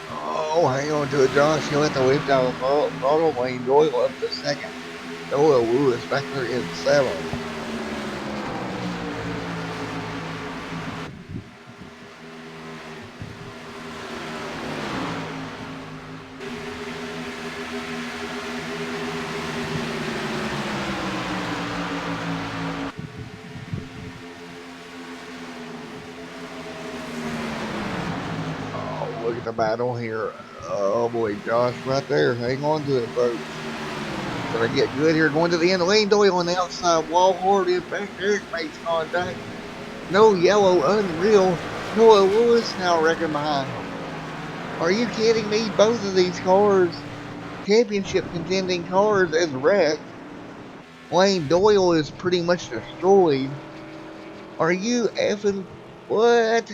Oh, hang on to it, Josh. He'll have to lift out the throttle. Lane Doyle up to second. Doyle Lewis back there in seventh. Look at the battle here. Oh boy, Josh right there. Hang on to it, folks. Gonna get good here. Going to the end. Lane Doyle on the outside. Wall hard in back. Derek makes contact. No yellow, unreal. Noah Lewis now wrecking behind him. Are you kidding me? Both of these cars, championship contending cars, is wrecked. Lane Doyle is pretty much destroyed. Are you effing what?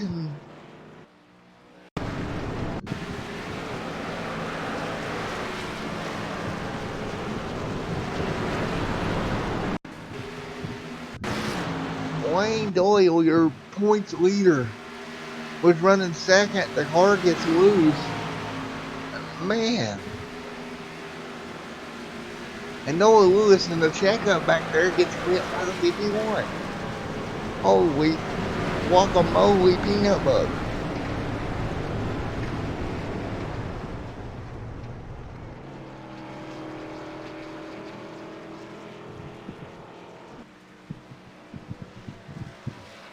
Lane Doyle, your points leader, was running second. The car gets loose. Man. And Noah Lewis in the checkup back there gets quit for the 51. Holy guacamole peanut butter.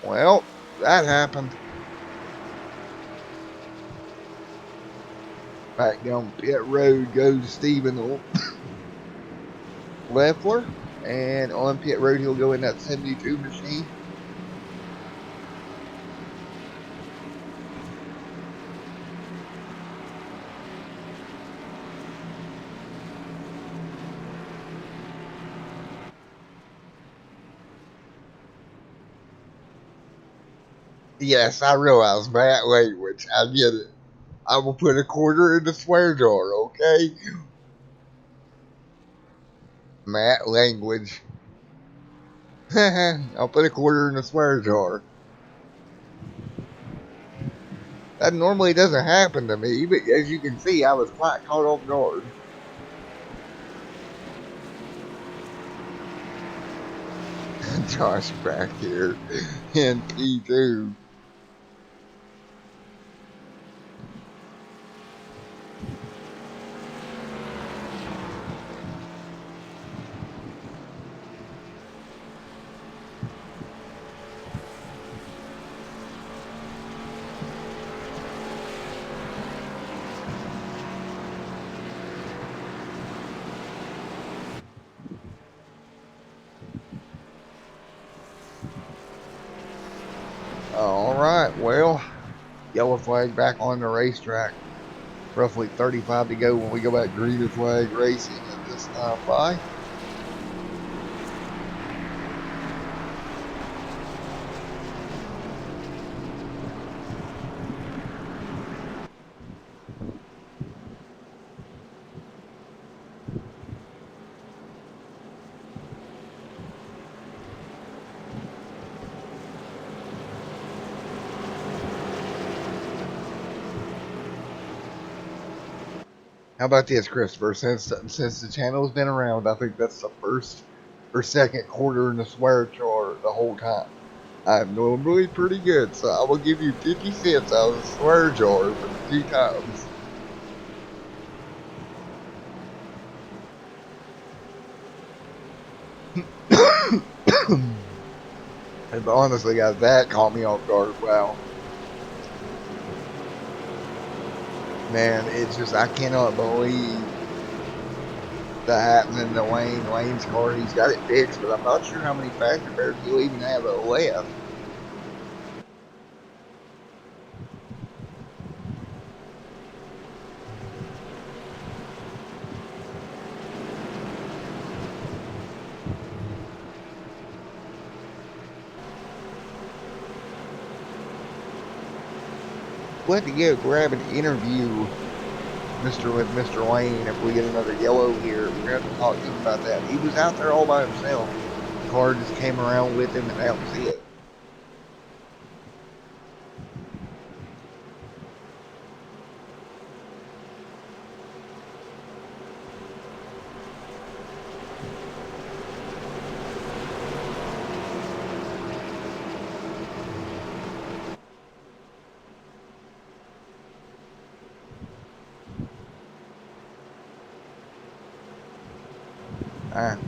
Well, that happened. Back down pit road goes Steven Leffler. And on pit road, he'll go in that 72 machine. Yes, I realize that language. I get it. I will put a quarter in the swear jar, okay? Matt language. I'll put a quarter in the swear jar. That normally doesn't happen to me, but as you can see, I was quite caught off guard. Josh back here in P2. Alright, well, yellow flag back on the racetrack. Roughly 35 to go when we go back green flag racing at this time by. How about this, Christopher? Since the channel's been around, I think that's the first or second quarter in the swear jar the whole time. I'm normally pretty good, so I will give you 50 cents out of the swear jar for the 2 times. And honestly, guys, that caught me off guard. Wow. Man, it's just, I cannot believe that happening to Lane. Lane's car, he's got it fixed, but I'm not sure how many factory repairs he'll even have left. We'll have to grab an interview with Mr. Lane if we get another yellow here. We're going to have to talk to him about that. He was out there all by himself. The car just came around with him, and that was it.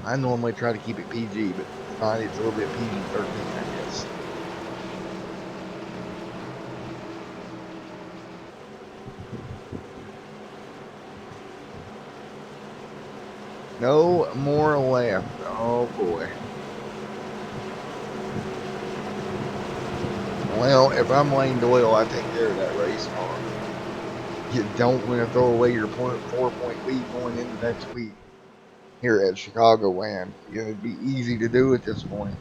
I normally try to keep it PG, but tonight it's a little bit PG-13, I guess. No more left. Oh boy. Well, if I'm Lane Doyle, I take care of that race car. You don't want to throw away your 4-point lead going into next week here at Chicagoland. It'd be easy to do at this point.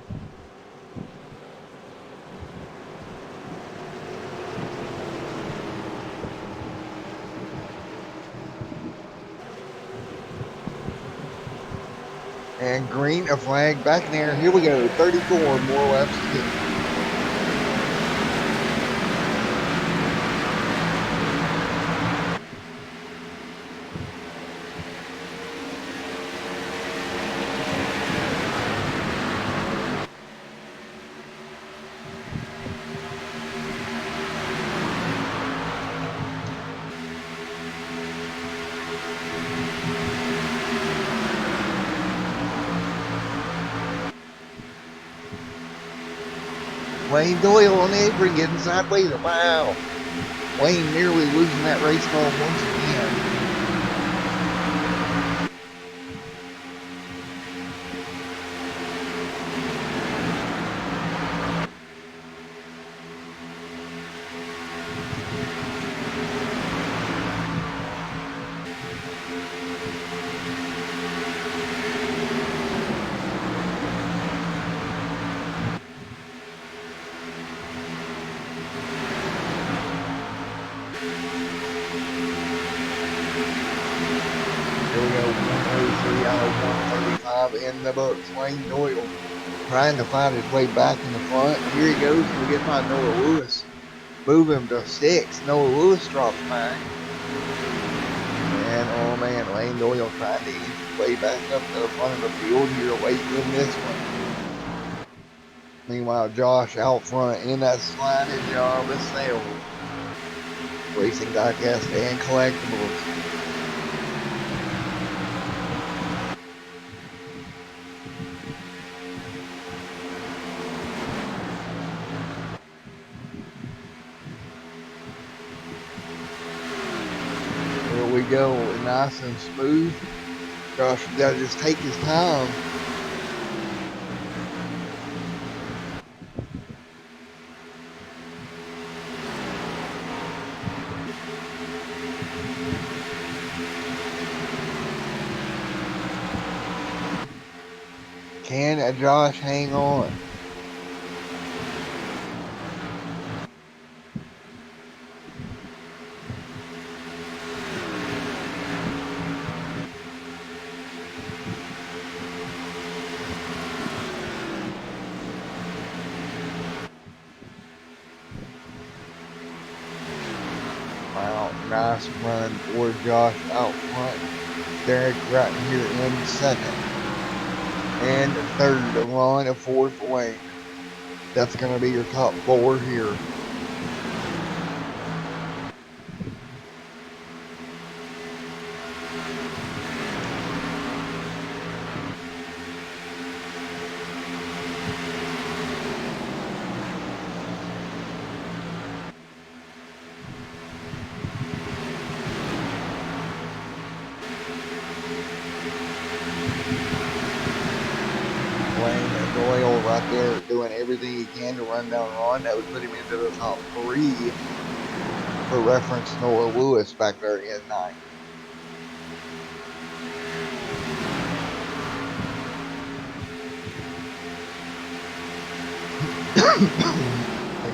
And green, a flag back in there. Here we go. 34 more laps to get. Wayne Doyle on the apron getting sideways. Wow. Wayne nearly losing that race car once again. Here we go, 103 out of 135 in the books. Wayne Doyle trying to find his way back in the front. Here he goes. We get by Noah Lewis. Move him to 6. Noah Lewis drops back. And oh man, Wayne Doyle trying to ease his way back up to the front of the field here, away from this one. Meanwhile, Josh out front in that sliding job of sales. Racing Diecast and Collectibles. Here we go, nice and smooth. Josh got to just take his time. Can Josh hang on? Wow, nice run for Josh out front. Derek right here in second. And third, Ron, a fourth Wayne. That's going to be your top 4 here. Wayne Doyle right there doing everything he can to run down Ron. That would put him into the top 3. For reference, Noah Lewis back there in 9.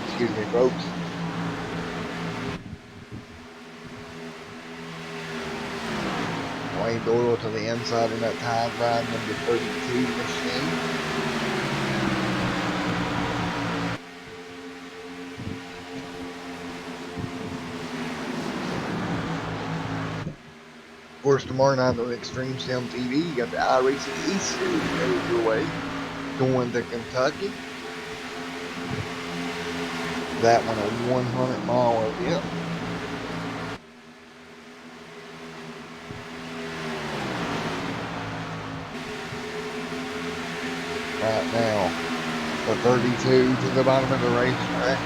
Excuse me, folks. Wayne Doyle to the inside in that time ride number 32 machine. Of course, tomorrow night on Extreme Sim TV, you got the iRacing East Series goes your way, going to Kentucky. That one a 100-mile event. Right now, the 32 to the bottom of the racetrack.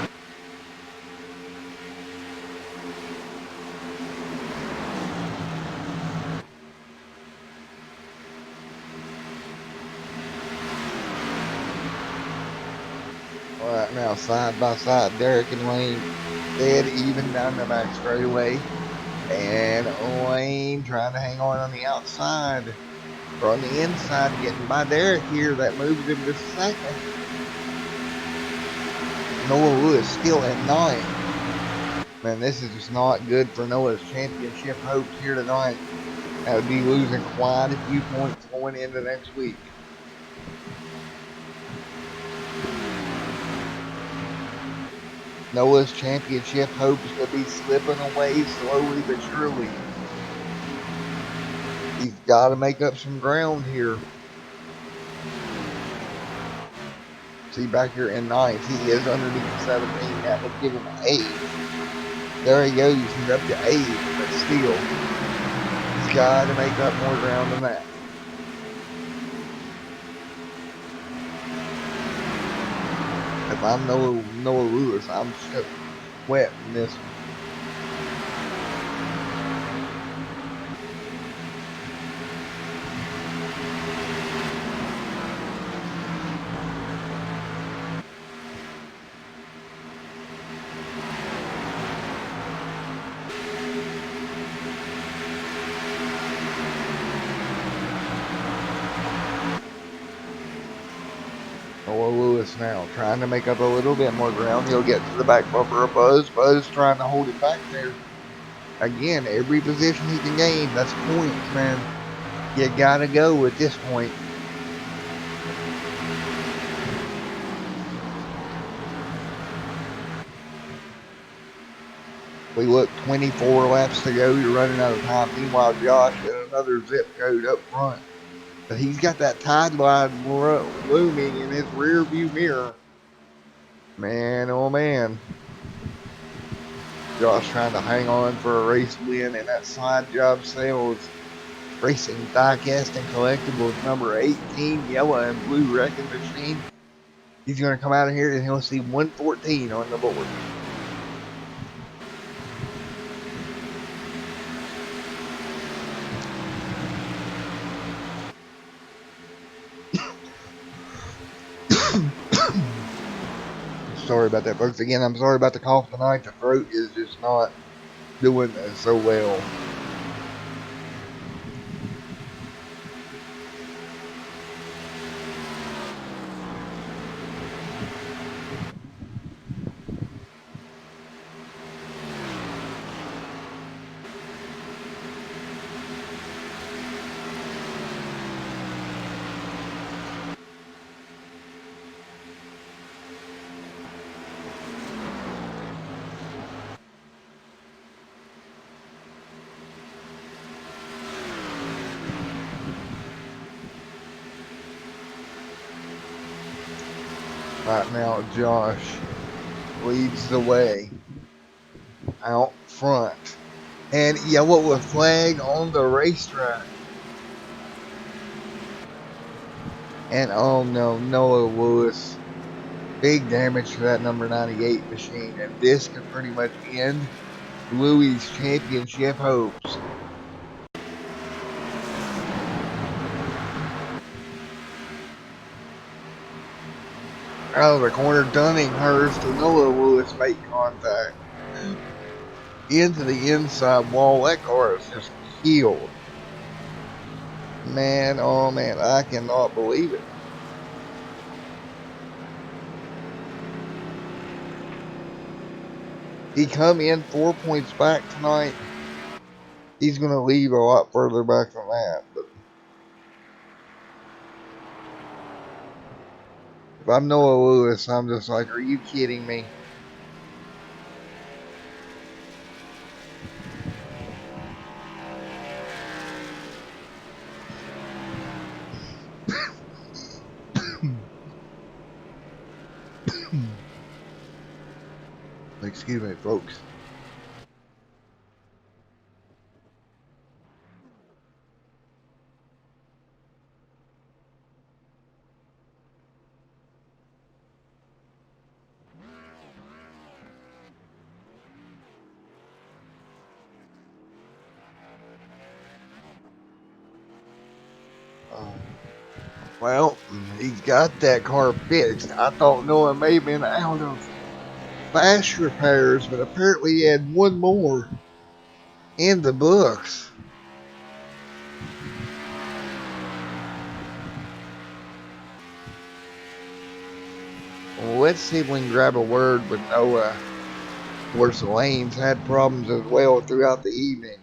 Right now, side by side, Derek and Wayne dead even down the back straightaway. And Wayne trying to hang on the outside. Or on the inside, getting by Derek here. That moves him to second. Noah Lewis still at 9. Man, this is just not good for Noah's championship hopes here tonight. That would be losing quite a few points going into next week. Noah's championship hopes to be slipping away slowly but surely. He's got to make up some ground here. See, back here in 9th, he is underneath 17. That would give him an 8. There he goes. He's up to 8, but still, he's got to make up more ground than that. If I'm Noah Lewis, I'm sweating this one. Noah Lewis now trying to make up a little bit more ground. He'll get to the back bumper of Buzz. Buzz trying to hold him back there. Again, every position he can gain, that's points, man. You gotta go at this point. We look 24 laps to go. You're running out of time. Meanwhile, Josh got another zip code up front. But he's got that tide line looming in his rear view mirror. Man, oh man. Josh trying to hang on for a race win in that Side Job Sales Racing Diecast and Collectibles number 18 yellow and blue wrecking machine. He's going to come out of here and he'll see 114 on the board. Sorry about that, folks. Again, I'm sorry about the cough tonight. The throat is just not doing so well. Right now, Josh leads the way out front. And yellow with flag on the racetrack. And oh no, Noah Lewis. Big damage to that number 98 machine. And this could pretty much end Louis' championship hopes. Out of the corner, Dunninghurst and Noah Lewis make contact. Into the inside wall. That car is just killed. Man, oh man, I cannot believe it. He come in 4 points back tonight. He's going to leave a lot further back than that. But if I'm Noah Lewis, I'm just like, are you kidding me? Excuse me, folks. Well, he's got that car fixed. I thought Noah may have been out of fast repairs, but apparently he had one more in the books. Well, let's see if we can grab a word with Noah. Of course, Lane's had problems as well throughout the evening.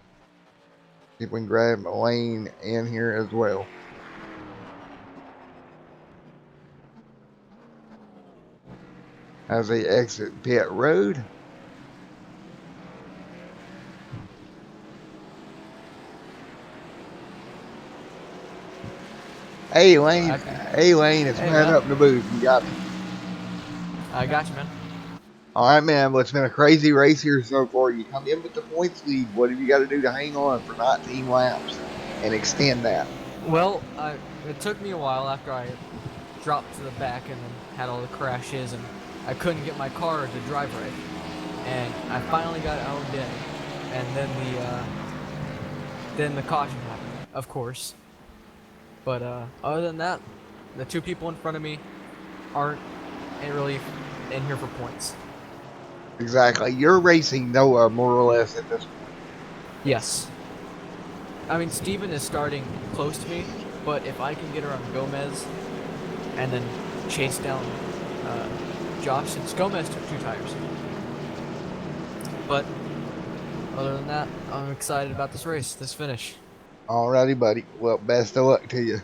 See if we can grab Lane in here as well. As they exit pit road. Hey Lane, it's Matt up in the booth. You got me. I got you, man. All right, man. Well, it's been a crazy race here so far. You come in with the points lead. What have you got to do to hang on for 19 laps and extend that? Well, it took me a while after I dropped to the back and then had all the crashes and I couldn't get my car to drive right, and I finally got it owned in, and then the caution happened, of course. But other than that, the two people in front of me ain't really in here for points. Exactly. You're racing Noah more or less at this point. Yes. I mean, Steven is starting close to me, but if I can get around Gomez and then chase down Josh, since Gomez took 2 tires. But other than that, I'm excited about this race, this finish. Alrighty, buddy. Well, best of luck to you.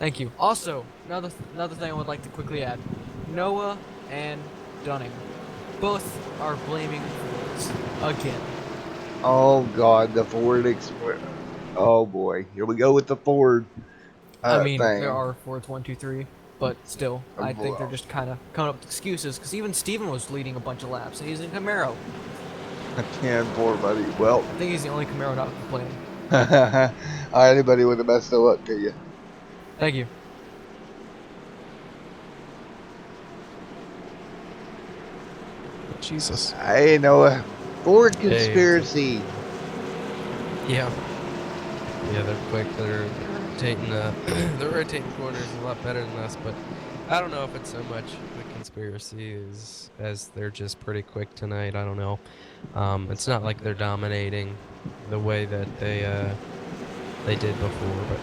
Thank you. Also, another thing I would like to quickly add: Noah and Dunning both are blaming Fords again. Oh God, the Ford Explorer. Oh boy, here we go with the Ford I mean, there thing. are Fords 1, 2, 3, but still, I think they're just kind of coming up with excuses. Because even Steven was leading a bunch of laps, and he's in Camaro. 10-4, buddy. Well, I think he's the only Camaro not complaining. alrighty, buddy. With the best of luck to you. Thank you. Jesus. Hey, Noah. Ford conspiracy. Yeah. Yeah, they're quick. They're rotating. They're rotating corners a lot better than us. But I don't know if it's so much the conspiracy as they're just pretty quick tonight. I don't know. It's not like they're dominating the way that they did before. But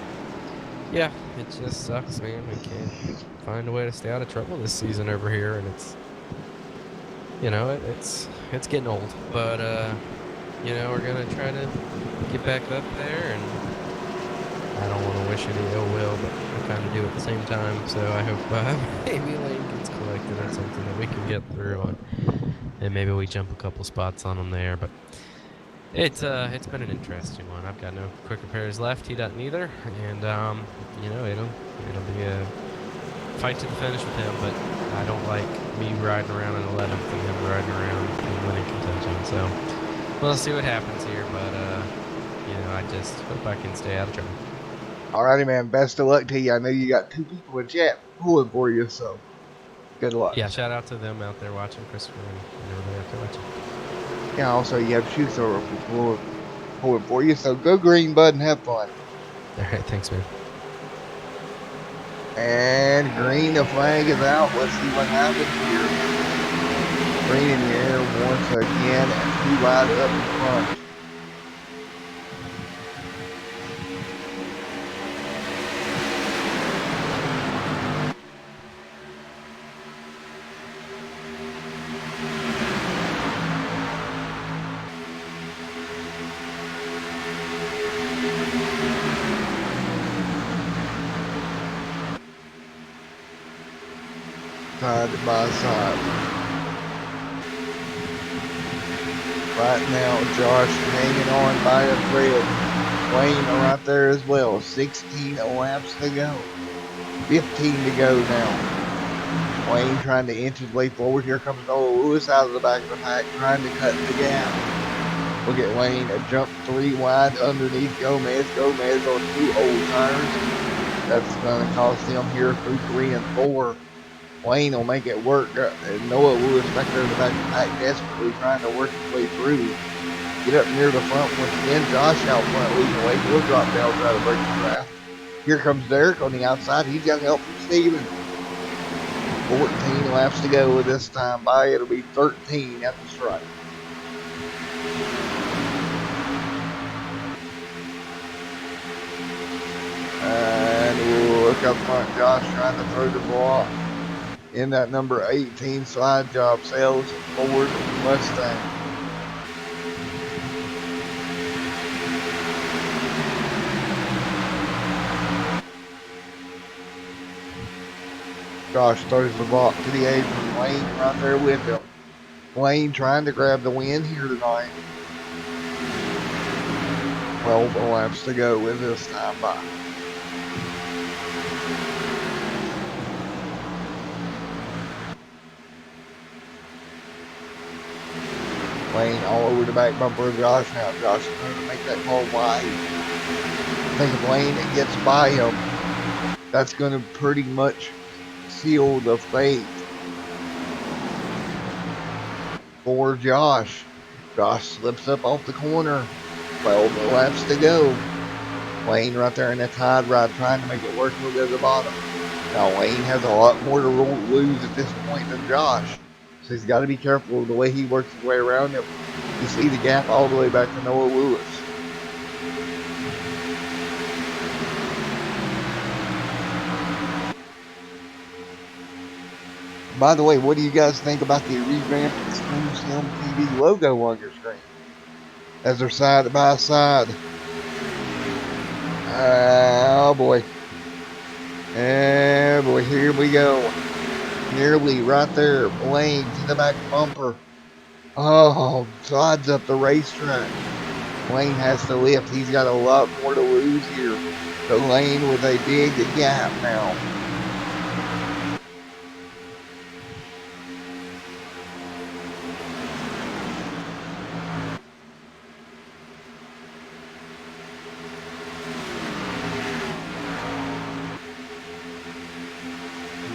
yeah, it just sucks, man. We can't find a way to stay out of trouble this season over here, and it's it's getting old. But we're gonna try to get back up there, and I don't want to wish any ill will, but I kind of do at the same time. So I hope maybe Lane gets collected or something that we can get through on, and maybe we jump a couple spots on him there. But it's been an interesting one. I've got no quick repairs left. He doesn't either, and it'll be a fight to the finish with him. But I don't like me riding around in 11th and him riding around in winning contention. So we'll see what happens here. But I just hope I can stay out of trouble. Alrighty, man. Best of luck to you. I know you got two people in chat pulling for you, so good luck. Yeah, shout out to them out there watching, Christopher and everybody out there watching. Yeah, also you have shoe thrower pulling for you, so go green, bud, and have fun. All right, thanks, man. And green, the flag is out. Let's see what happens here. Green in the air once again, and 2 wide up in front. Side by side. Right now, Josh hanging on by a thread. Wayne right there as well. 16 laps to go. 15 to go now. Wayne trying to inch his way forward. Here comes Noah Lewis out of the back of the pack, trying to cut the gap. Look at Wayne, a jump 3 wide underneath Gomez. Gomez on 2 old tires. That's going to cost him here through 3 and 4. Wayne will make it work. And Noah Lewis back there in the back of the pack, desperately trying to work his way through. Get up near the front once again. Josh out front leading the way. He'll drop down, try to break the draft. Here comes Derek on the outside. He's got help from Steven. 14 laps to go with this time by. It'll be 13 at the stripe. And we'll look up front. Josh trying to throw the ball in that number 18 slide job. Sales Ford Mustang. Josh throws the ball to the apron. Wayne right there with him. Wayne trying to grab the win here tonight. 12 laps to go with this time by. Wayne all over the back bumper of Josh now. Josh is trying to make that ball wide. I think if Wayne gets by him, that's going to pretty much seal the fate for Josh. Josh slips up off the corner. 12 laps to go. Lane right there in that tide ride trying to make it work. He'll go to the bottom. Now Lane has a lot more to lose at this point than Josh. So he's got to be careful of the way he works his way around him. You see the gap all the way back to Noah Lewis. By the way, what do you guys think about the revamped Extreme Sim TV logo on your screen? As they're side by side. Oh boy. Oh boy, here we go. Nearly right there. Lane to the back bumper. Oh, slides up the racetrack. Lane has to lift. He's got a lot more to lose here. So Lane with a big gap now.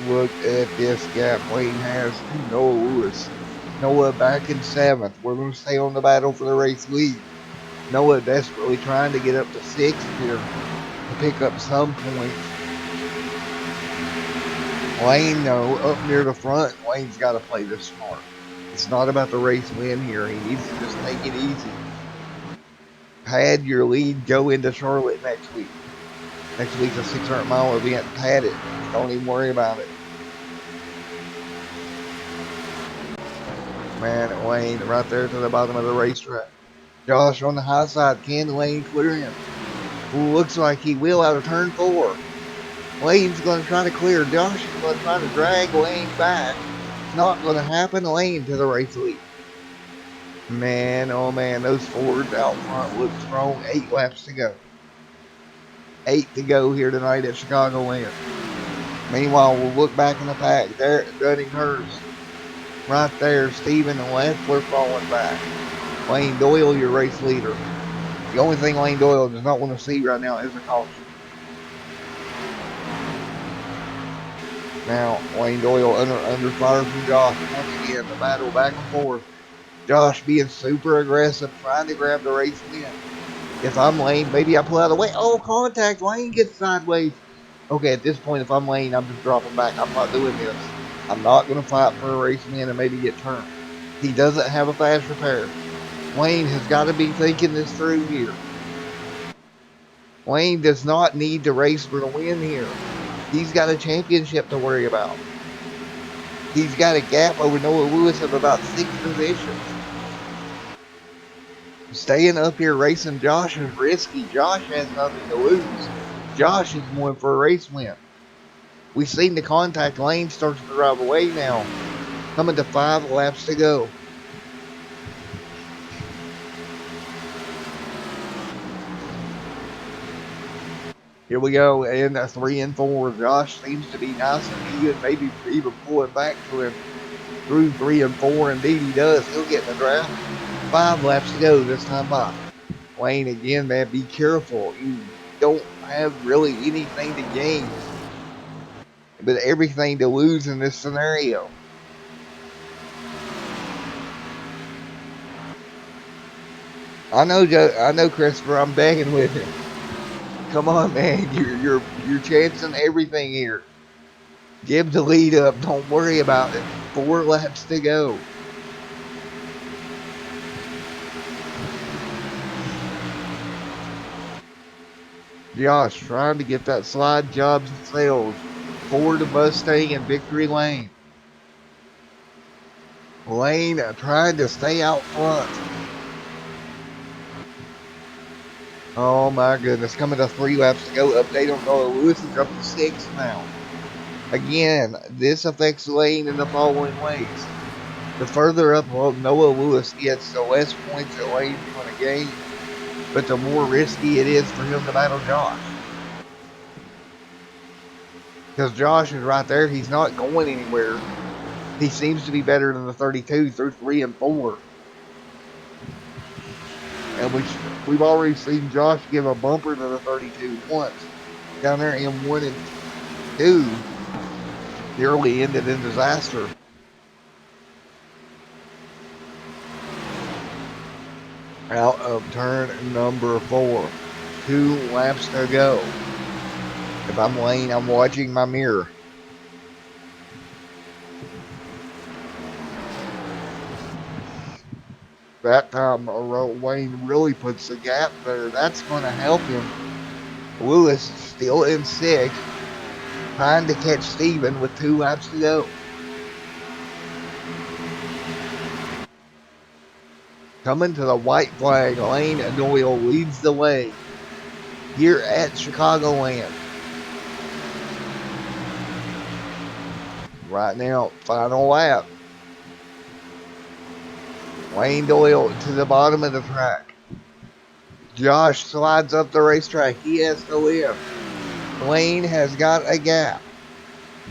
Look at this gap Lane has to Noah Lewis. Noah back in 7th. We're going to stay on the battle for the race lead. Noah desperately trying to get up to 6th here to pick up some points. Lane, though, up near the front. Lane's got to play this smart. It's not about the race win here. He needs to just take it easy. Pad your lead. Go into Charlotte next week. Next week's a 600-mile event. Pad it. Don't even worry about it. Man, Lane right there to the bottom of the racetrack. Josh on the high side. Can Lane clear him? Ooh, looks like he will out of turn 4. Lane's going to try to clear. Josh is going to try to drag Lane back. It's not going to happen. Lane to the race lead. Man, oh man, those Fords out front look strong. 8 laps to go. 8 to go here tonight at Chicagoland. Meanwhile, we'll look back in the pack. There, Dunninghurst. Right there, Steven and Leffler falling back. Lane Doyle, your race leader. The only thing Lane Doyle does not want to see right now is a caution. Now, Lane Doyle under fire from Josh. Once again, the battle back and forth. Josh being super aggressive, trying to grab the race win. If I'm Lane, maybe I pull out of the way. Oh, contact. Lane gets sideways. Okay, at this point, if I'm Lane, I'm just dropping back. I'm not doing this. I'm not going to fight for a race win and maybe get turned. He doesn't have a fast repair. Lane has got to be thinking this through here. Lane does not need to race for the win here. He's got a championship to worry about. He's got a gap over Noah Lewis of about 6 positions. Staying up here racing Josh is risky. Josh has nothing to lose. Josh is going for a race win. We've seen the contact. Lane starts to drive away now. Coming to 5 laps to go. Here we go, and 3 and 4. Josh seems to be nice and even, maybe even pulling back to him through 3 and 4. Indeed, he does. He'll get in the draft. 5 laps to go this time by. Lane again, man, be careful. You don't have really anything to gain, but everything to lose in this scenario. I know, Joe. I know, Christopher. I'm begging with you. Come on, man. You're chancing everything here. Give the lead up. Don't worry about it. 4 laps to go. Josh trying to get that slide jobs and sales. Ford Mustang and victory lane. Lane trying to stay out front. Oh my goodness. Coming to 3 laps to go. Update on Noah Lewis is up to 6 now. Again, this affects Lane in the following ways. The further up Noah Lewis gets, the less points that Lane's going to gain. But the more risky it is for him to battle Josh. Because Josh is right there. He's not going anywhere. He seems to be better than the 32 through 3 and 4. And we've already seen Josh give a bumper to the 32 once. Down there in 1 and 2. Nearly ended in disaster. out of turn number 4. 2 laps to go. If I'm Lane, I'm watching my mirror. That time Wayne really puts the gap there. That's going to help him. Lewis still in 6th, trying to catch Steven with 2 laps to go. Coming to the white flag, Lane Doyle leads the way here at Chicagoland. Right now, final lap. Lane Doyle to the bottom of the track. Josh slides up the racetrack. He has to lift. Lane has got a gap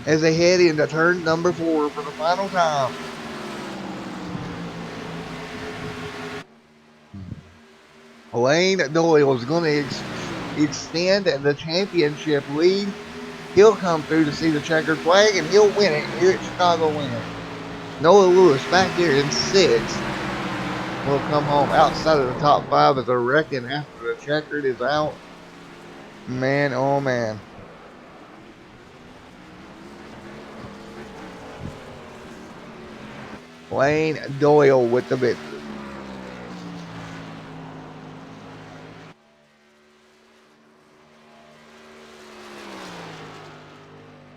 as they head into turn number 4 for the final time. Lane Doyle is going to extend the championship lead. He'll come through to see the checkered flag, and he'll win it here at Chicagoland. Noah Lewis back here in 6th will come home outside of the top 5 as a wrecking after the checkered is out. Man, oh man. Lane Doyle with the victory.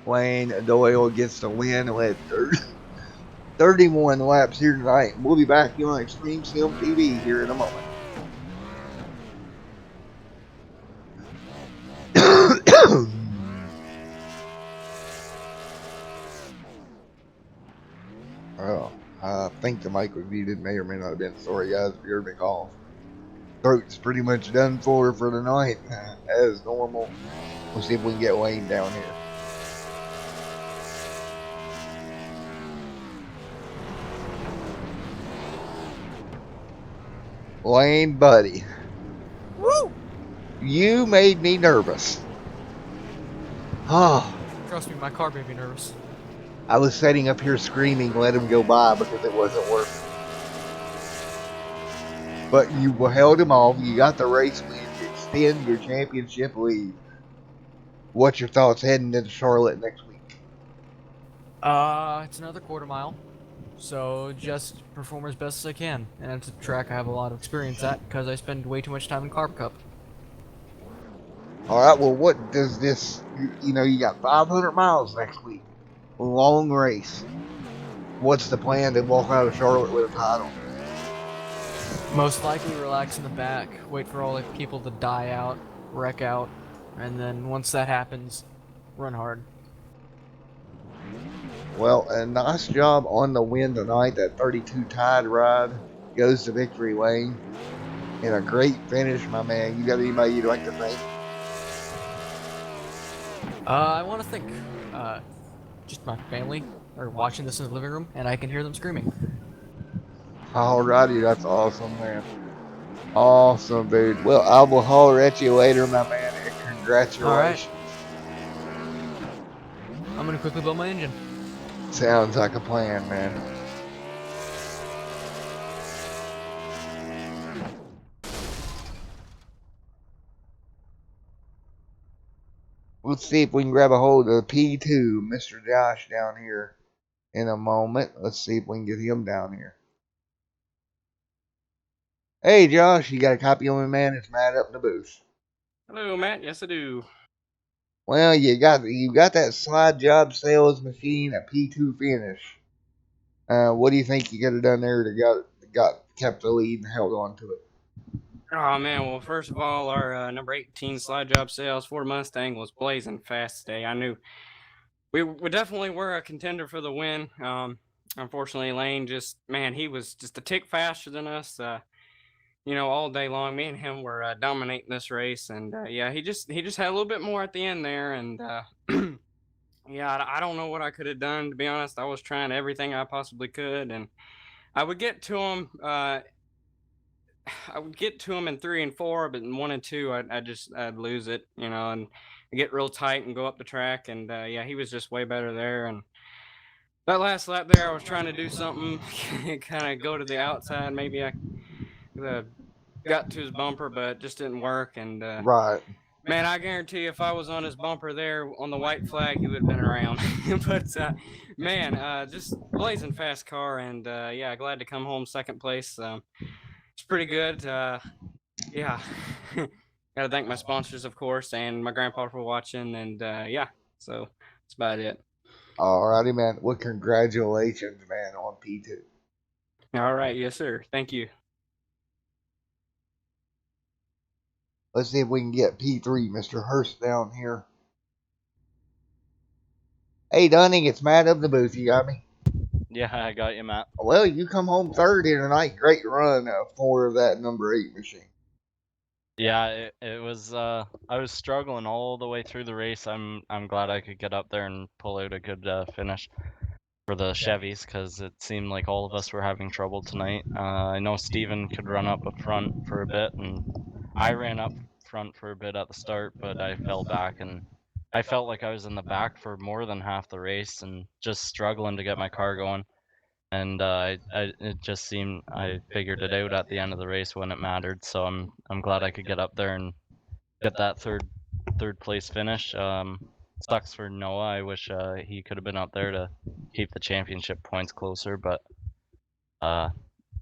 Lane Doyle gets the win with 31 laps here tonight. We'll be back here on Extreme Sim TV here in a moment. Oh, I think the mic was muted. May or may not have been. Sorry, guys, if you heard me cough. Throat's pretty much done for the night, as normal. We'll see if we can get Wayne down here. Wayne, buddy. Woo! You made me nervous. Oh, Trust me, my car made me nervous. I was sitting up here screaming, let him go by because it wasn't working. But you held him off. You got the race win to extend your championship lead. What's your thoughts heading into Charlotte next week? It's another quarter mile, so just perform as best as I can. And it's a track I have a lot of experience at because I spend way too much time in Carb Cup. All right, well, what does this, you got 500 miles next week. Long race. What's the plan to walk out of Charlotte with a title? Most likely relax in the back, wait for all the people to die out, wreck out, and then once that happens, run hard. Well, a nice job on the win tonight. That 32 Tide ride goes to victory lane. And a great finish, my man. You got anybody you'd like to thank? I want to thank, just my family are watching this in the living room, and I can hear them screaming. Alrighty, that's awesome, man. Awesome, dude. Well, I will holler at you later, my man, and congratulations. I'm gonna quickly blow my engine. Sounds like a plan, man. Let's see if we can grab a hold of P2, Mr. Josh, down here in a moment. Let's see if we can get him down here. Hey, Josh, you got a copy of me, man? It's Matt up in the booth. Hello, Matt. Yes, I do. Well, you got that slide job sales machine, a P2 finish. What do you think you could have done there to got kept the lead and held on to it? Oh man. Well, first of all, our number 18 slide job sales Ford Mustang was blazing fast today. I knew we definitely were a contender for the win. Unfortunately, Lane he was just a tick faster than us. All day long, me and him were dominating this race, and yeah, he just had a little bit more at the end there, and yeah, I don't know what I could have done, to be honest. I was trying everything I possibly could, and I would get to him. I would get to him in 3 and 4, but in 1 and 2, I'd lose it, and get real tight and go up the track. And yeah, he was just way better there. And that last lap there, I was trying to do something, kind of go to the outside. Maybe I got to his bumper, but just didn't work. And Right. man, I guarantee if I was on his bumper there on the white flag, he would have been around. But man, just blazing fast car, and yeah, glad to come home second place. It's pretty good. Yeah, got to thank my sponsors, of course, and my grandpa for watching, and yeah, so that's about it. Alrighty, man. Well, congratulations, man, on P2. All right, yes, sir. Thank you. Let's see if we can get P3, Mr. Hurst, down here. Hey, Dunning, it's Matt of the booth. You got me? Yeah, I got you, Matt. Well, you come home third here tonight. Great run for that number 8 machine. Yeah, it was I was struggling all the way through the race. I'm glad I could get up there and pull out a good finish for the Chevys because it seemed like all of us were having trouble tonight. I know Steven could run up front for a bit, and I ran up front for a bit at the start, but I fell back and I felt like I was in the back for more than half the race and just struggling to get my car going. And it just seemed I figured it out at the end of the race when it mattered. So I'm glad I could get up there and get that third place finish. Sucks for Noah. I wish he could have been up there to keep the championship points closer, but uh,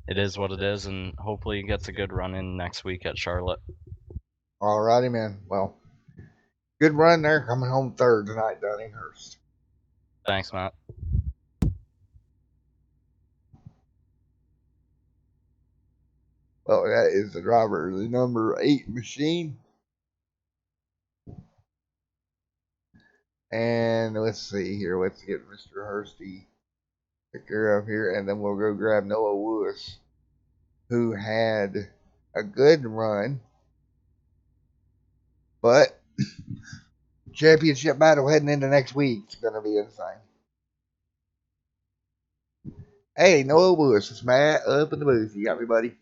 it is what it is, and hopefully he gets a good run in next week at Charlotte. Alrighty, man. Well, good run there, coming home third tonight, Dunning Hurst. Thanks, Matt. Well, that is the driver of the number 8 machine. And let's see here. Let's get Mr. Hursty took care of here, and then we'll go grab Noah Lewis, who had a good run, but championship battle heading into next week is going to be insane. Hey, Noah Lewis, it's Matt up in the booth. You got me, buddy?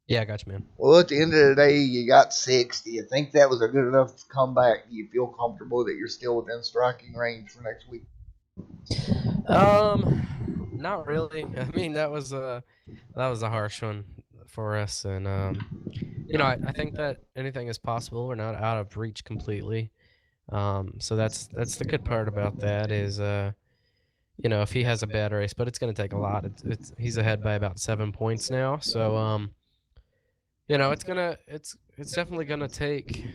Yeah, I got you, man. Well, at the end of the day, you got 6. Do you think that was a good enough comeback? Do you feel comfortable that you're still within striking range for next week? Not really. I mean, that was a harsh one for us, and I think that anything is possible. We're not out of reach completely. So that's the good part about that is if he has a bad race, but it's going to take a lot. It's he's ahead by about 7 points now, so it's definitely gonna take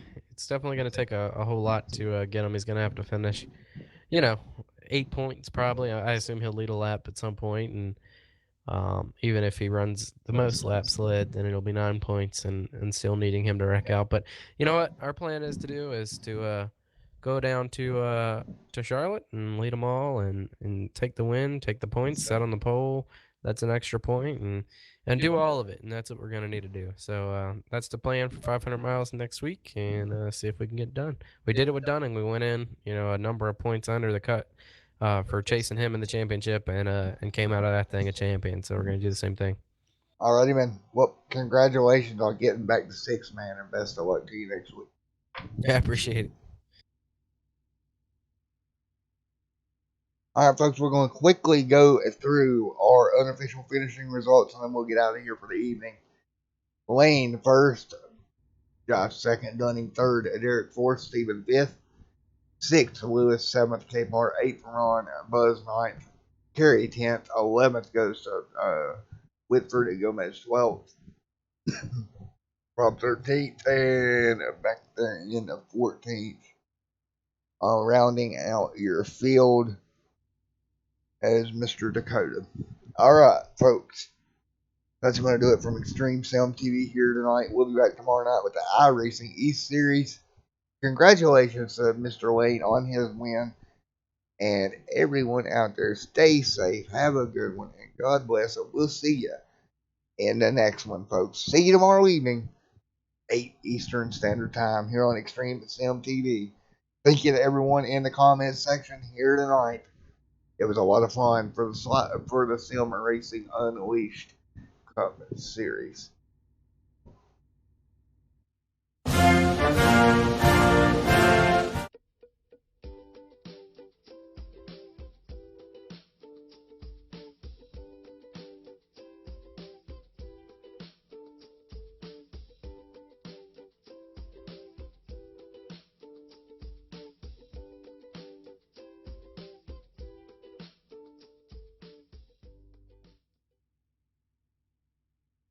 a whole lot to get him. He's gonna have to finish, you know, 8 points probably. I assume he'll lead a lap at some point, and even if he runs the most laps led, then it'll be 9 points, and still needing him to wreck out. But you know what our plan is to do is to go down to Charlotte and lead them all, and take the win, take the points, set on the pole. That's an extra point, and do all of it, and that's what we're gonna need to do. So that's the plan for 500 miles next week, and see if we can get it done. We did it with Dunning. We went in, a number of points under the cut for chasing him in the championship, and came out of that thing a champion. So we're gonna do the same thing. Alrighty, man. Well, congratulations on getting back to 6, man, and best of luck to you next week. Yeah, I appreciate it. All right, folks, we're going to quickly go through our unofficial finishing results, and then we'll get out of here for the evening. Lane first, Josh second, Dunning third, Derek fourth, Stephen fifth, sixth, Lewis seventh, Capehart eighth, Ron, Buzz ninth, Kerry 10th, 11th goes to Whitford and Gomez 12th, Rob 13th, and back there in the 14th. Rounding out your field as Mr. Dakota. All right, folks. That's going to do it from Extreme Sim TV here tonight. We'll be back tomorrow night with the iRacing East Series. Congratulations to Mr. Lane on his win. And everyone out there, stay safe. Have a good one. And God bless. And we'll see you in the next one, folks. See you tomorrow evening, 8 Eastern Standard Time here on Extreme Sim TV. Thank you to everyone in the comments section here tonight. It was a lot of fun for the Sim Racing Unleashed Cup Series.